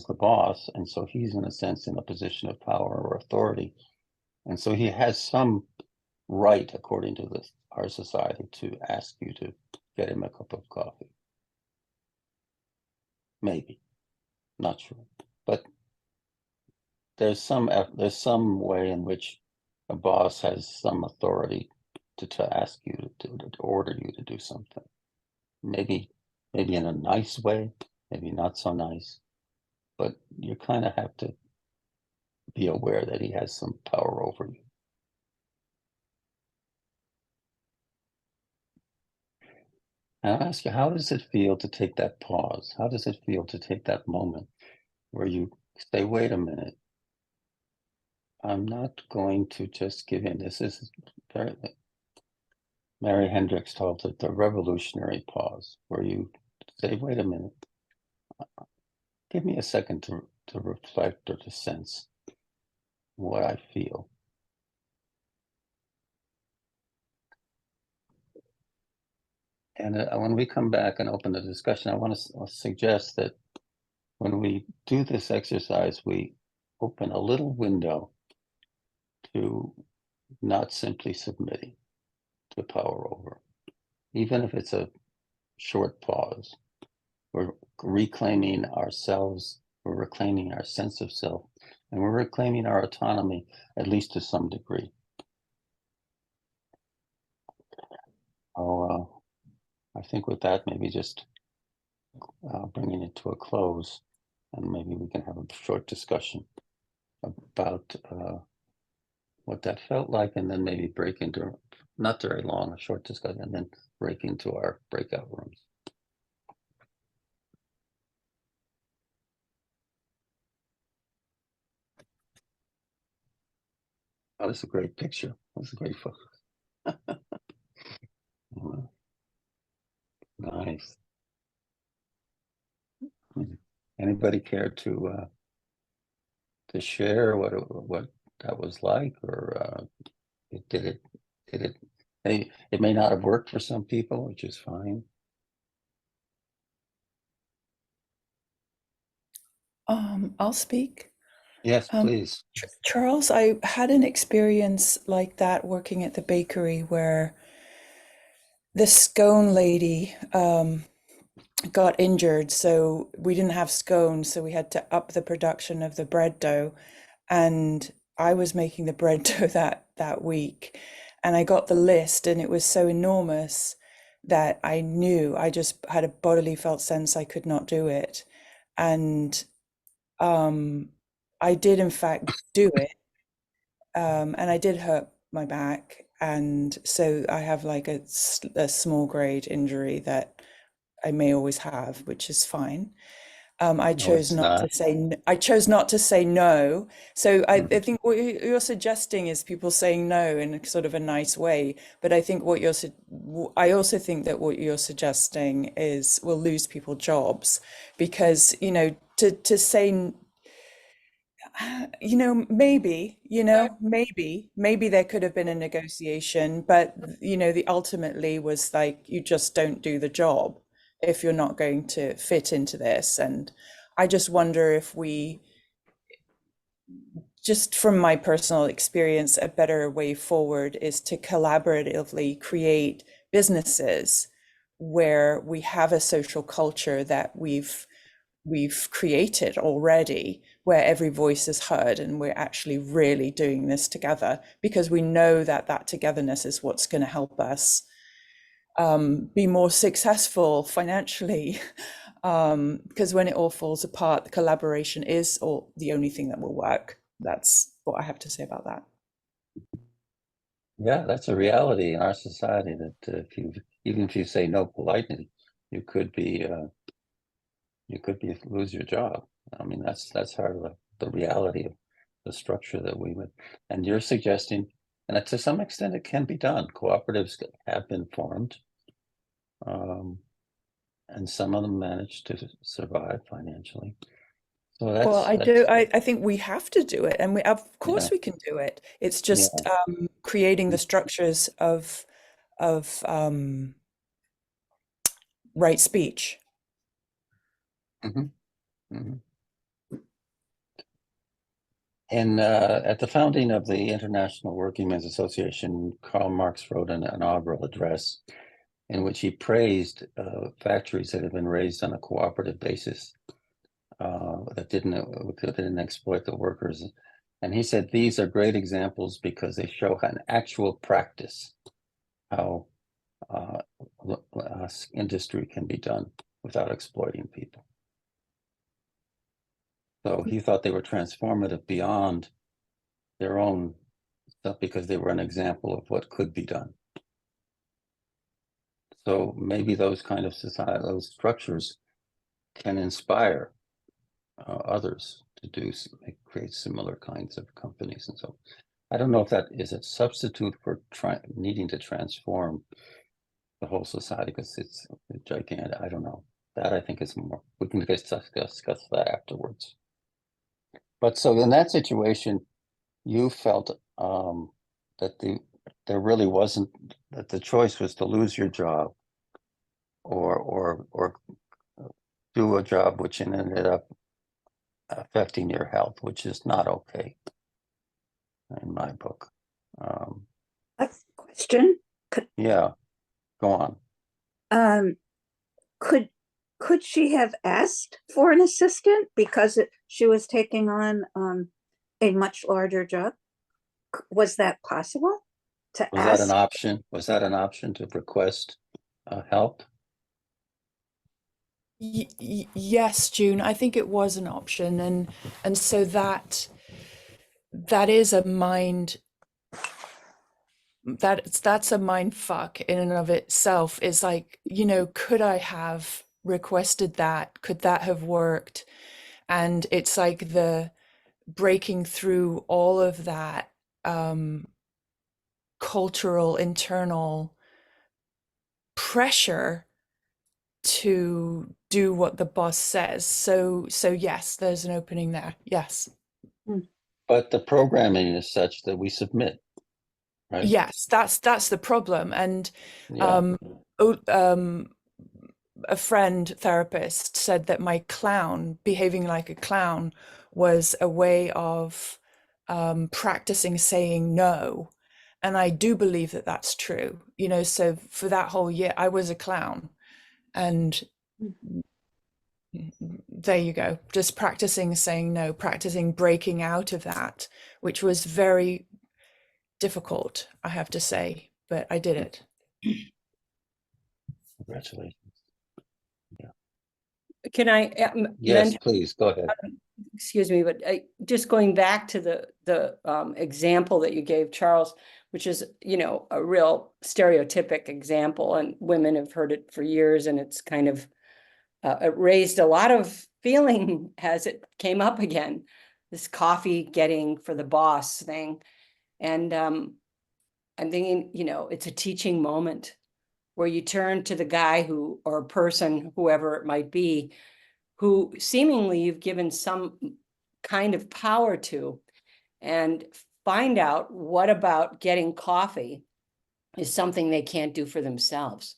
the boss, and so he's in a sense in a position of power or authority. And so he has some right, according to our society, to ask you to get him a cup of coffee. Maybe, not sure. But there's some way in which a boss has some authority to ask you to order you to do something. Maybe in a nice way, maybe not so nice, but you kind of have to be aware that he has some power over you. And I'll ask you, how does it feel to take that pause? How does it feel to take that moment where you say, wait a minute, I'm not going to just give in. This is very, Mary Hendricks called it the revolutionary pause, where you say, wait a minute, give me a second to reflect or to sense what I feel. And when we come back and open the discussion, I want to suggest that when we do this exercise, we open a little window to not simply submitting to power over, even if it's a short pause. We're reclaiming ourselves, we're reclaiming our sense of self, and we're reclaiming our autonomy, at least to some degree. I think with that, maybe just bringing it to a close, and maybe we can have a short discussion about what that felt like, and then maybe break into, not very long, a short discussion, and then break into our breakout rooms. Oh, that's a great picture. That's a great photo. Nice. Anybody care to share what that was like, or did it? It may not have worked for some people, which is fine. I'll speak. Yes, please. Charles, I had an experience like that working at the bakery where the scone lady got injured, so we didn't have scones, so we had to up the production of the bread dough. And I was making the bread dough that week, and I got the list, and it was so enormous that I knew, I just had a bodily felt sense I could not do it. And I did in fact do it, and I did hurt my back, and so I have like a small grade injury that I may always have, which is fine. I chose not to say I chose not to say no. So I think what you're suggesting is people saying no in sort of a nice way. But I think I also think that what you're suggesting is we'll lose people jobs, because to say maybe there could have been a negotiation, but the ultimately was like, you just don't do the job. if you're not going to fit into this. And I just wonder if we, just from my personal experience, a better way forward is to collaboratively create businesses where we have a social culture that we've created already, where every voice is heard and we're actually really doing this together, because we know that that togetherness is what's going to help us be more successful financially. Because when it all falls apart, the collaboration is all the only thing that will work. That's what I have to say about that. Yeah, that's a reality in our society, that even if you say no politely, you could lose your job. I mean, that's part of the reality of the structure that we would. And you're suggesting, and to some extent, it can be done. Cooperatives have been formed, and some of them managed to survive financially. So Well, I think we have to do it, and of course we can do it. It's just creating the structures of right speech. And at the founding of the International Working Men's Association, Karl Marx wrote an inaugural address in which he praised factories that had been raised on a cooperative basis, that didn't exploit the workers. And he said, these are great examples because they show an actual practice how industry can be done without exploiting people. So he thought they were transformative beyond their own stuff because they were an example of what could be done. So maybe those kind of those structures can inspire others to create similar kinds of companies. And so I don't know if that is a substitute for needing to transform the whole society, because it's gigantic. I don't know. That I think is more, we can discuss that afterwards. But so in that situation, you felt that there really wasn't, that the choice was to lose your job or do a job which ended up affecting your health, which is not okay in my book. A question. Yeah, go on. Could she have asked for an assistant because she was taking on a much larger job? Was that possible to Was ask? that an option? Was that an option to request help? Yes, June, I think it was an option, and so that is a mind, that's a mind fuck in and of itself. Is like, you know, could I have requested that? Could that have worked? And it's like the breaking through all of that cultural internal pressure to do what the boss says. So yes, there's an opening there. Yes. But the programming is such that we submit, right? Yes, that's the problem. And a friend therapist said that my clown, behaving like a clown, was a way of practicing saying no. And I do believe that that's true. You know, so for that whole year, I was a clown. And there you go, just practicing saying no, practicing breaking out of that, which was very difficult, I have to say, but I did it. Congratulations. Yeah. Can I yes, please go ahead. Excuse me, but just going back to the example that you gave, Charles, which is, you know, a real stereotypic example, and women have heard it for years, and it's kind of it raised a lot of feeling as it came up again, this coffee getting for the boss thing. And I'm thinking, you know, it's a teaching moment where you turn to the guy who, or a person, whoever it might be, who seemingly you've given some kind of power to, and find out what about getting coffee is something they can't do for themselves.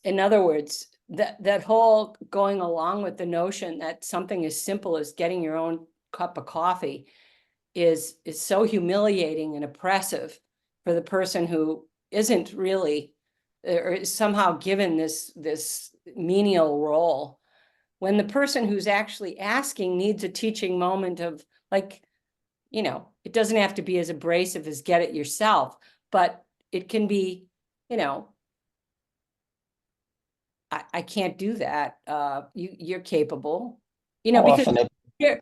in other words, that whole going along with the notion that something as simple as getting your own cup of coffee is so humiliating and oppressive for the person who isn't really, or is somehow given this menial role, when the person who's actually asking needs a teaching moment of, like, you know, it doesn't have to be as abrasive as get it yourself, but it can be, you know, I can't do that. You're capable, you know, How because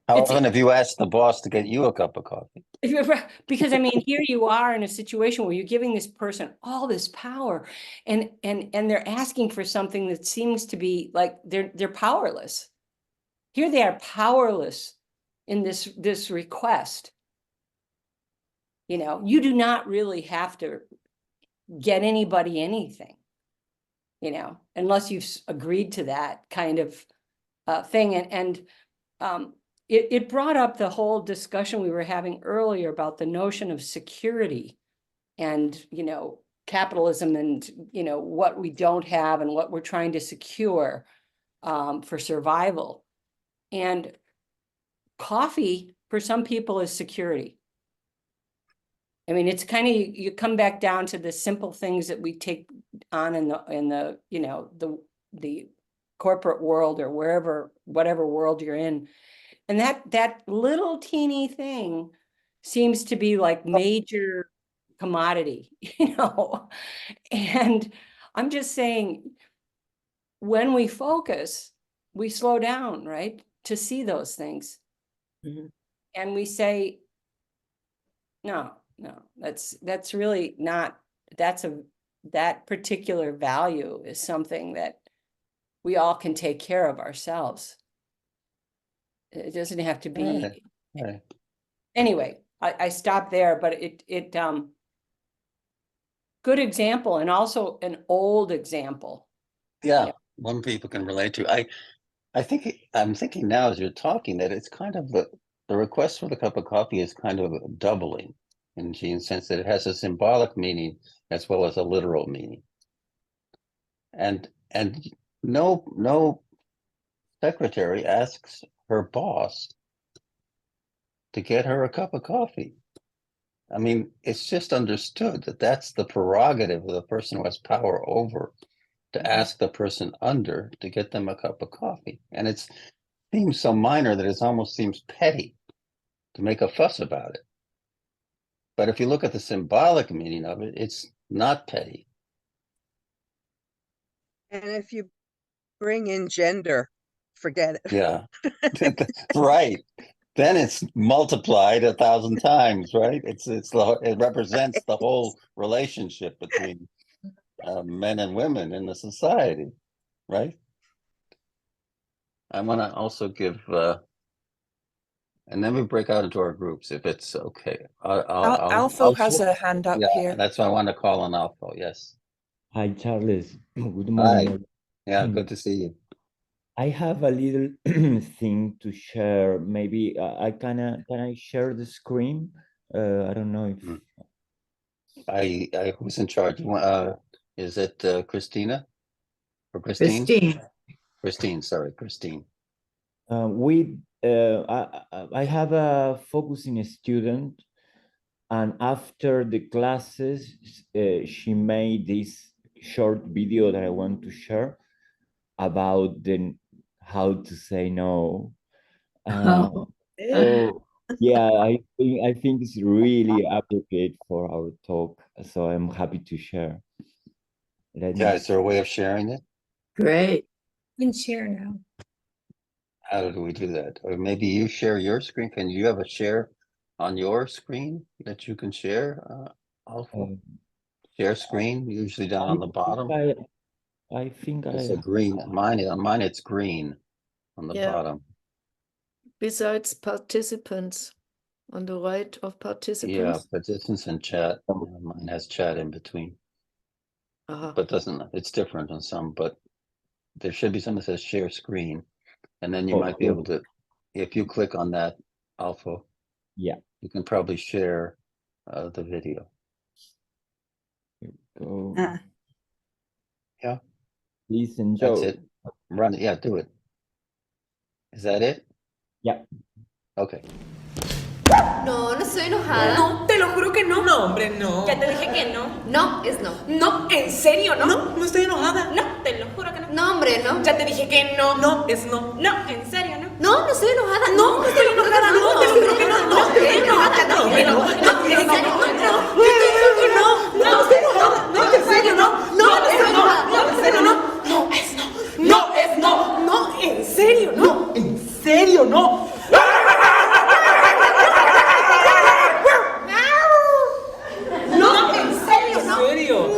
often have you asked the boss to get you a cup of coffee? because I mean, here you are in a situation where you're giving this person all this power, and they're asking for something that seems to be like they're powerless. Here they are powerless in this request. You know, you do not really have to get anybody anything, you know, unless you've agreed to that kind of thing. And it brought up the whole discussion we were having earlier about the notion of security and, you know, capitalism and, you know, what we don't have and what we're trying to secure for survival. And coffee for some people is security. I mean, it's kind of, you come back down to the simple things that we take on in the you know, the corporate world or whatever world you're in. And that little teeny thing seems to be like major commodity, you know. And I'm just saying, when we focus, we slow down, right, to see those things. Mm-hmm. And we say, no, that's really not, that particular value is something that we all can take care of ourselves. It doesn't have to be. Right. Anyway, I stopped there, but it good example, and also an old example. Yeah, Yeah. one people can relate to. I think I'm thinking now as you're talking that it's kind of the request for the cup of coffee is kind of doubling in Gene's sense that it has a symbolic meaning as well as a literal meaning. And no secretary asks her boss to get her a cup of coffee. I mean, it's just understood that that's the prerogative of the person who has power over to ask the person under to get them a cup of coffee. And it seems so minor that it almost seems petty to make a fuss about it. But if you look at the symbolic meaning of it, it's not petty. And if you bring in gender, forget it. Yeah, right. Then it's multiplied 1,000 times, right? It represents the whole relationship between men and women in the society, right? I want to also give, and then we break out into our groups if it's okay. Alpha has a hand up yeah, here. that's why I want to call on Alpha. Yes. Hi, Charles. Good Hi. morning. Yeah, good to see you. I have a little thing to share. Maybe can I share the screen? I don't know if I who's in charge? Is it Christina or Christine? Christine. Christine, sorry, Christine. I have a focusing student, and after the classes, she made this short video that I want to share about how to say no. So yeah, I think it's really appropriate for our talk. So I'm happy to share. Yeah, is there a way of sharing it? Great. You can share now. How do we do that? Or maybe you share your screen. Can you have a share on your screen that you can share? Also, share screen, usually down on the bottom. I think It's a green. Mine it's green on the Yeah. bottom. Besides participants, on the right of Yeah, participants. participants and chat. Mine has chat in between, but doesn't. It's different on some. But there should be something that says share screen, and then you might be able to, if you click on that, Alpha. Yeah, you can probably share the video. go. Yeah. Please enjoy. That's it. Run it. Yeah, do it. Is that it? Yeah. Okay. No, no estoy enojada. No, te lo juro que no. No, hombre, no. Ya te dije que no. No es no. No, ¿en serio no? No, no estoy enojada. No, te lo juro que no. No, hombre, no. Ya te dije que no. No, es no. No, en serio, no. No, no estoy enojada. No, no estoy enojada. No, te lo juro que no. No, estoy enojada. No, hombre, no. No, en serio, no. No, yo te digo que no. No, estoy enojada. No, en serio, no. No, es no. No, en serio, no. No, es no. No, es no. No, en serio, no. En serio, no.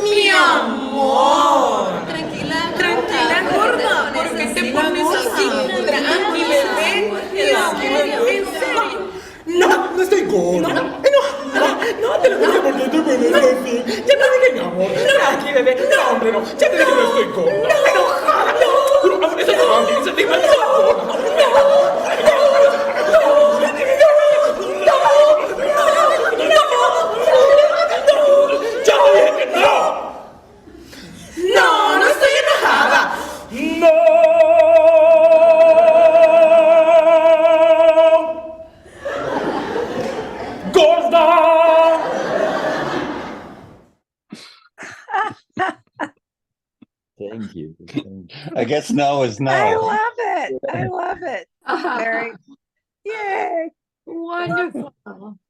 Mi amor. Tranquila, Tranquila, gorda. ¿Por qué te pones así? Tranqui, bebé. ¿En serio? No, no estoy gorda. No, te lo juro. ¿Por qué te pones así? Ya te dije, mi amor. Tranqui, bebé. No, hombre, no. Ya te dije que no estoy gorda. Enojada. No. Amor, eso no. Se te va a No, no estoy enojada. No. Gorda. Thank you. I guess no is no. I love it. I love it. Very, yay. Wonderful.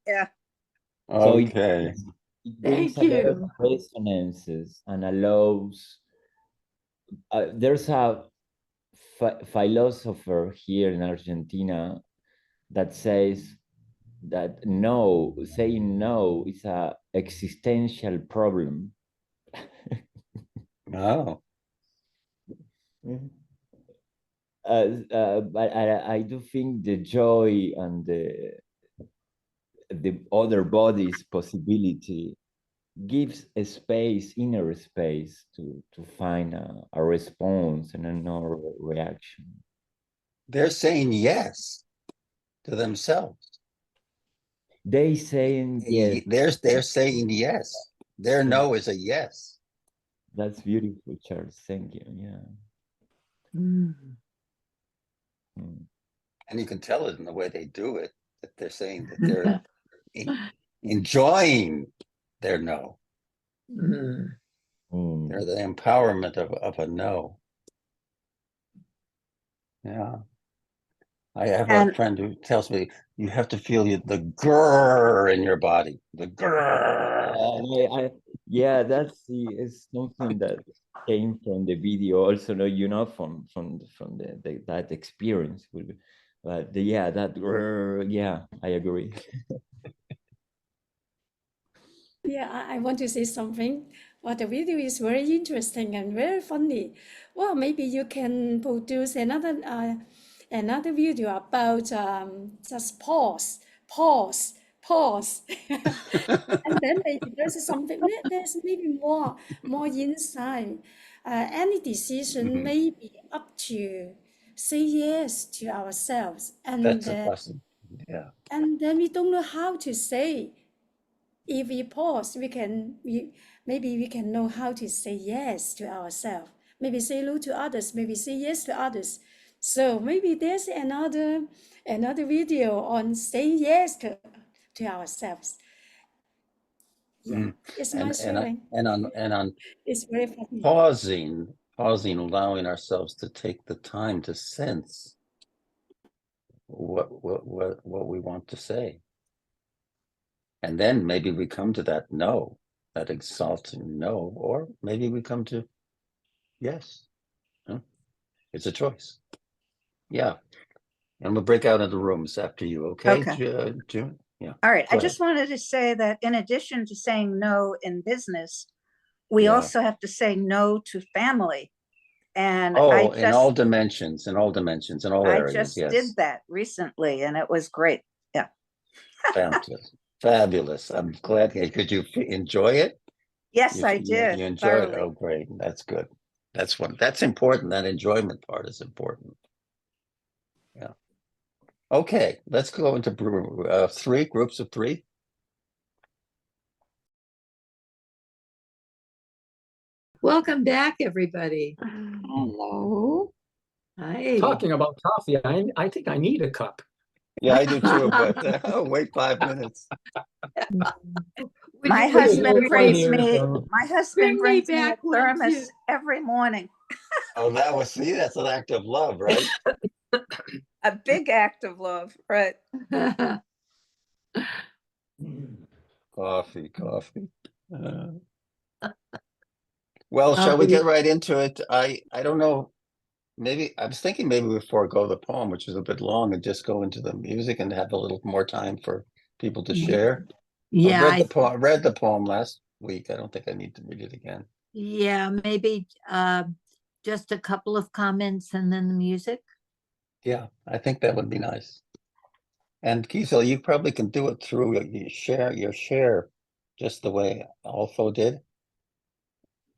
Yeah. So Okay. it brings Thank a lot of you. resonances and allows. There's a philosopher here in Argentina that says that no, saying no is a existential problem. Oh. But I do think the joy and the other body's possibility gives a space, inner space, to find a response and another reaction. They're saying yes to themselves. They saying yes. They're saying yes. Their no is a yes. That's beautiful, Charles. Thank you. Yeah. Mm. And you can tell it in the way they do it, that they're saying that they're enjoying their no. Mm. They're the empowerment of a no. Yeah. I have a friend who tells me you have to feel the grrr in your body. The grrr. Yeah, that's it's something that came from the video. Also, no, you know, from that experience. But yeah, that grrr, yeah, I agree. Yeah, I want to say something. Well, the video is very interesting and very funny. Well, maybe you can produce another video about just pause, and then maybe there's something. There's maybe more insight. Any decision may be up to say yes to ourselves, and that's a blessing. Yeah. And then we don't know how to say. If we pause, maybe we can know how to say yes to ourselves. Maybe say no to others. Maybe say yes to others. So maybe there's another video on saying yes to ourselves. Yeah, it's my sharing. And on it's very funny. pausing, allowing ourselves to take the time to sense what we want to say. And then maybe we come to that no, that exalting no, or maybe we come to yes. It's a choice. Yeah. And we'll break out into rooms after you, okay? June? Yeah. All right. Go I just wanted to say that in addition to saying no in business, we also have to say no to family. And in all dimensions, in all areas. I just yes. did that recently and it was great. Yeah. Fabulous. I'm glad. Could you enjoy it? Yes, I did. You enjoyed it. Oh, great. That's good. That's important. That enjoyment part is important. Yeah. Okay. Let's go into three groups of three. Welcome back, everybody. Hello. Hi. Talking about coffee, I think I need a cup. Yeah, I do too, but wait 5 minutes. My you put it husband over brings here, me, so- my husband Bring me brings me a back one, thermos too. every morning. Oh, that was, see, that's an act of love, right? A big act of love, right? Coffee. Well, shall we get right into it? I don't know. Maybe I was thinking maybe we forego the poem, which is a bit long, and just go into the music and have a little more time for people to share. Yeah, I read the poem last week. I don't think I need to read it again. yeah, maybe just a couple of comments and then the music. Yeah, I think that would be nice. And Gisela, you probably can do it through your share, just the way Alfo did.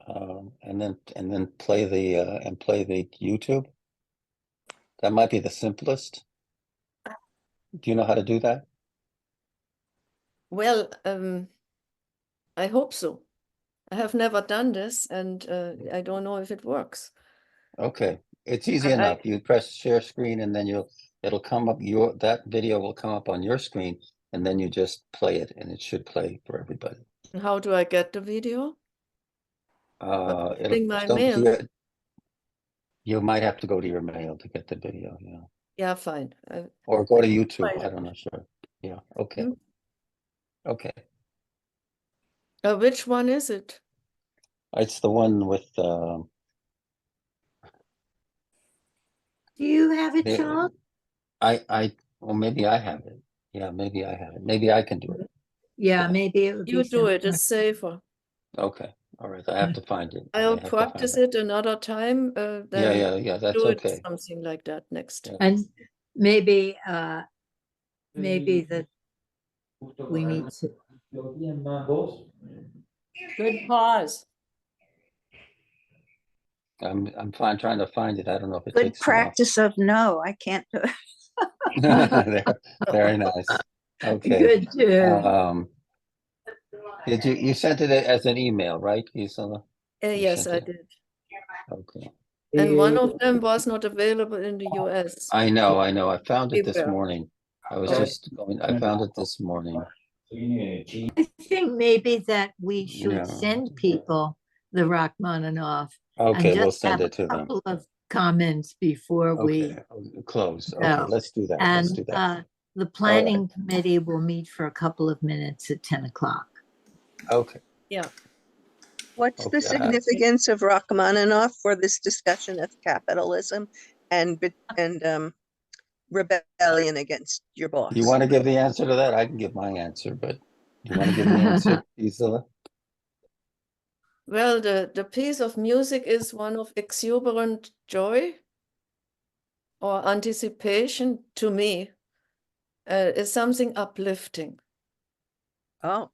And then play the YouTube. That might be the simplest. Do you know how to do that? Well, I hope so. I have never done this, and I don't know if it works. Okay, it's easy enough. You press share screen, and then it'll come up. That video will come up on your screen, and then you just play it, and it should play for everybody. How do I get the video? It'll my go to mail. you might have to go to your mail to get the video. Yeah. Yeah, fine. Or go to YouTube. I don't know. Sure. Yeah. Okay. Okay. Which one is it? It's the one with. Do you have it, Charles? Well, maybe I have it. Yeah, maybe I have it. Maybe I can do it. Yeah, maybe it would You be do it. simpler. It's safer. Okay. All right. I have to find it. I'll practice it another time. Then Yeah. That's do okay. it something like that next. And maybe that we need to. Good pause. I'm fine trying to find it. I don't know if it Good takes too long. practice of no, I can't do it. Very nice. Okay. Good job. You sent it as an email, right, Gisela? Yes, I did. Okay. And one of them was not available in the US. I know. I found it this Everywhere. morning. I was just going. I found it this morning. I think maybe that we should send people the Rachmaninoff. Okay, and we'll just send have it to a them. couple of comments before we Close. go. Okay, let's do that. And Let's do that. the planning committee will meet for a couple of minutes at 10 o'clock. Okay. Yeah. What's the significance of Rachmaninoff for this discussion of capitalism and rebellion against your boss? You want to give the answer to that? I can give my answer, but you want to give the answer, Gisela? Well, the piece of music is one of exuberant joy or anticipation to me. It's something uplifting. Oh.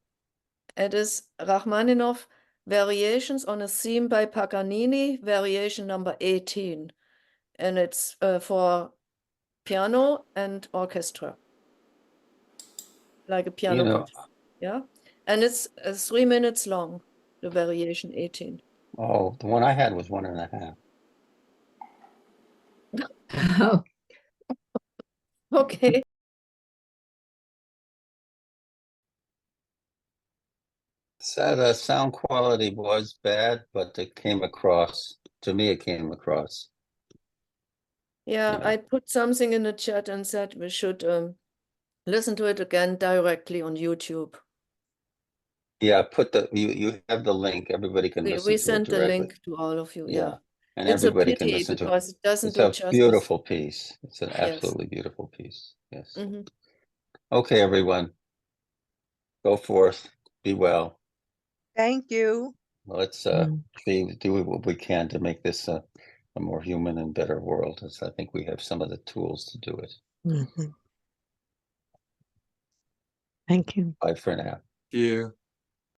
It is Rachmaninoff Variations on a Theme by Paganini, variation number 18. And it's for piano and orchestra. Like a piano part. Yeah. And it's 3 minutes long, the variation 18. Oh, the one I had was 1.5. Okay. So the sound quality was bad, but it came across. To me, it came across. Yeah, I put something in the chat and said we should listen to it again directly on YouTube. Yeah, you have the link. Everybody can listen to it We sent the directly. link to all of you. Yeah. And It's a everybody can pity listen to it. because it doesn't It's do a justice. beautiful piece. It's an absolutely beautiful piece. Yes. Okay, everyone. Go forth. Be well. Thank you. Let's do what we can to make this a more human and better world. As I think we have some of the tools to do it. Thank you. Bye for now. Thank you.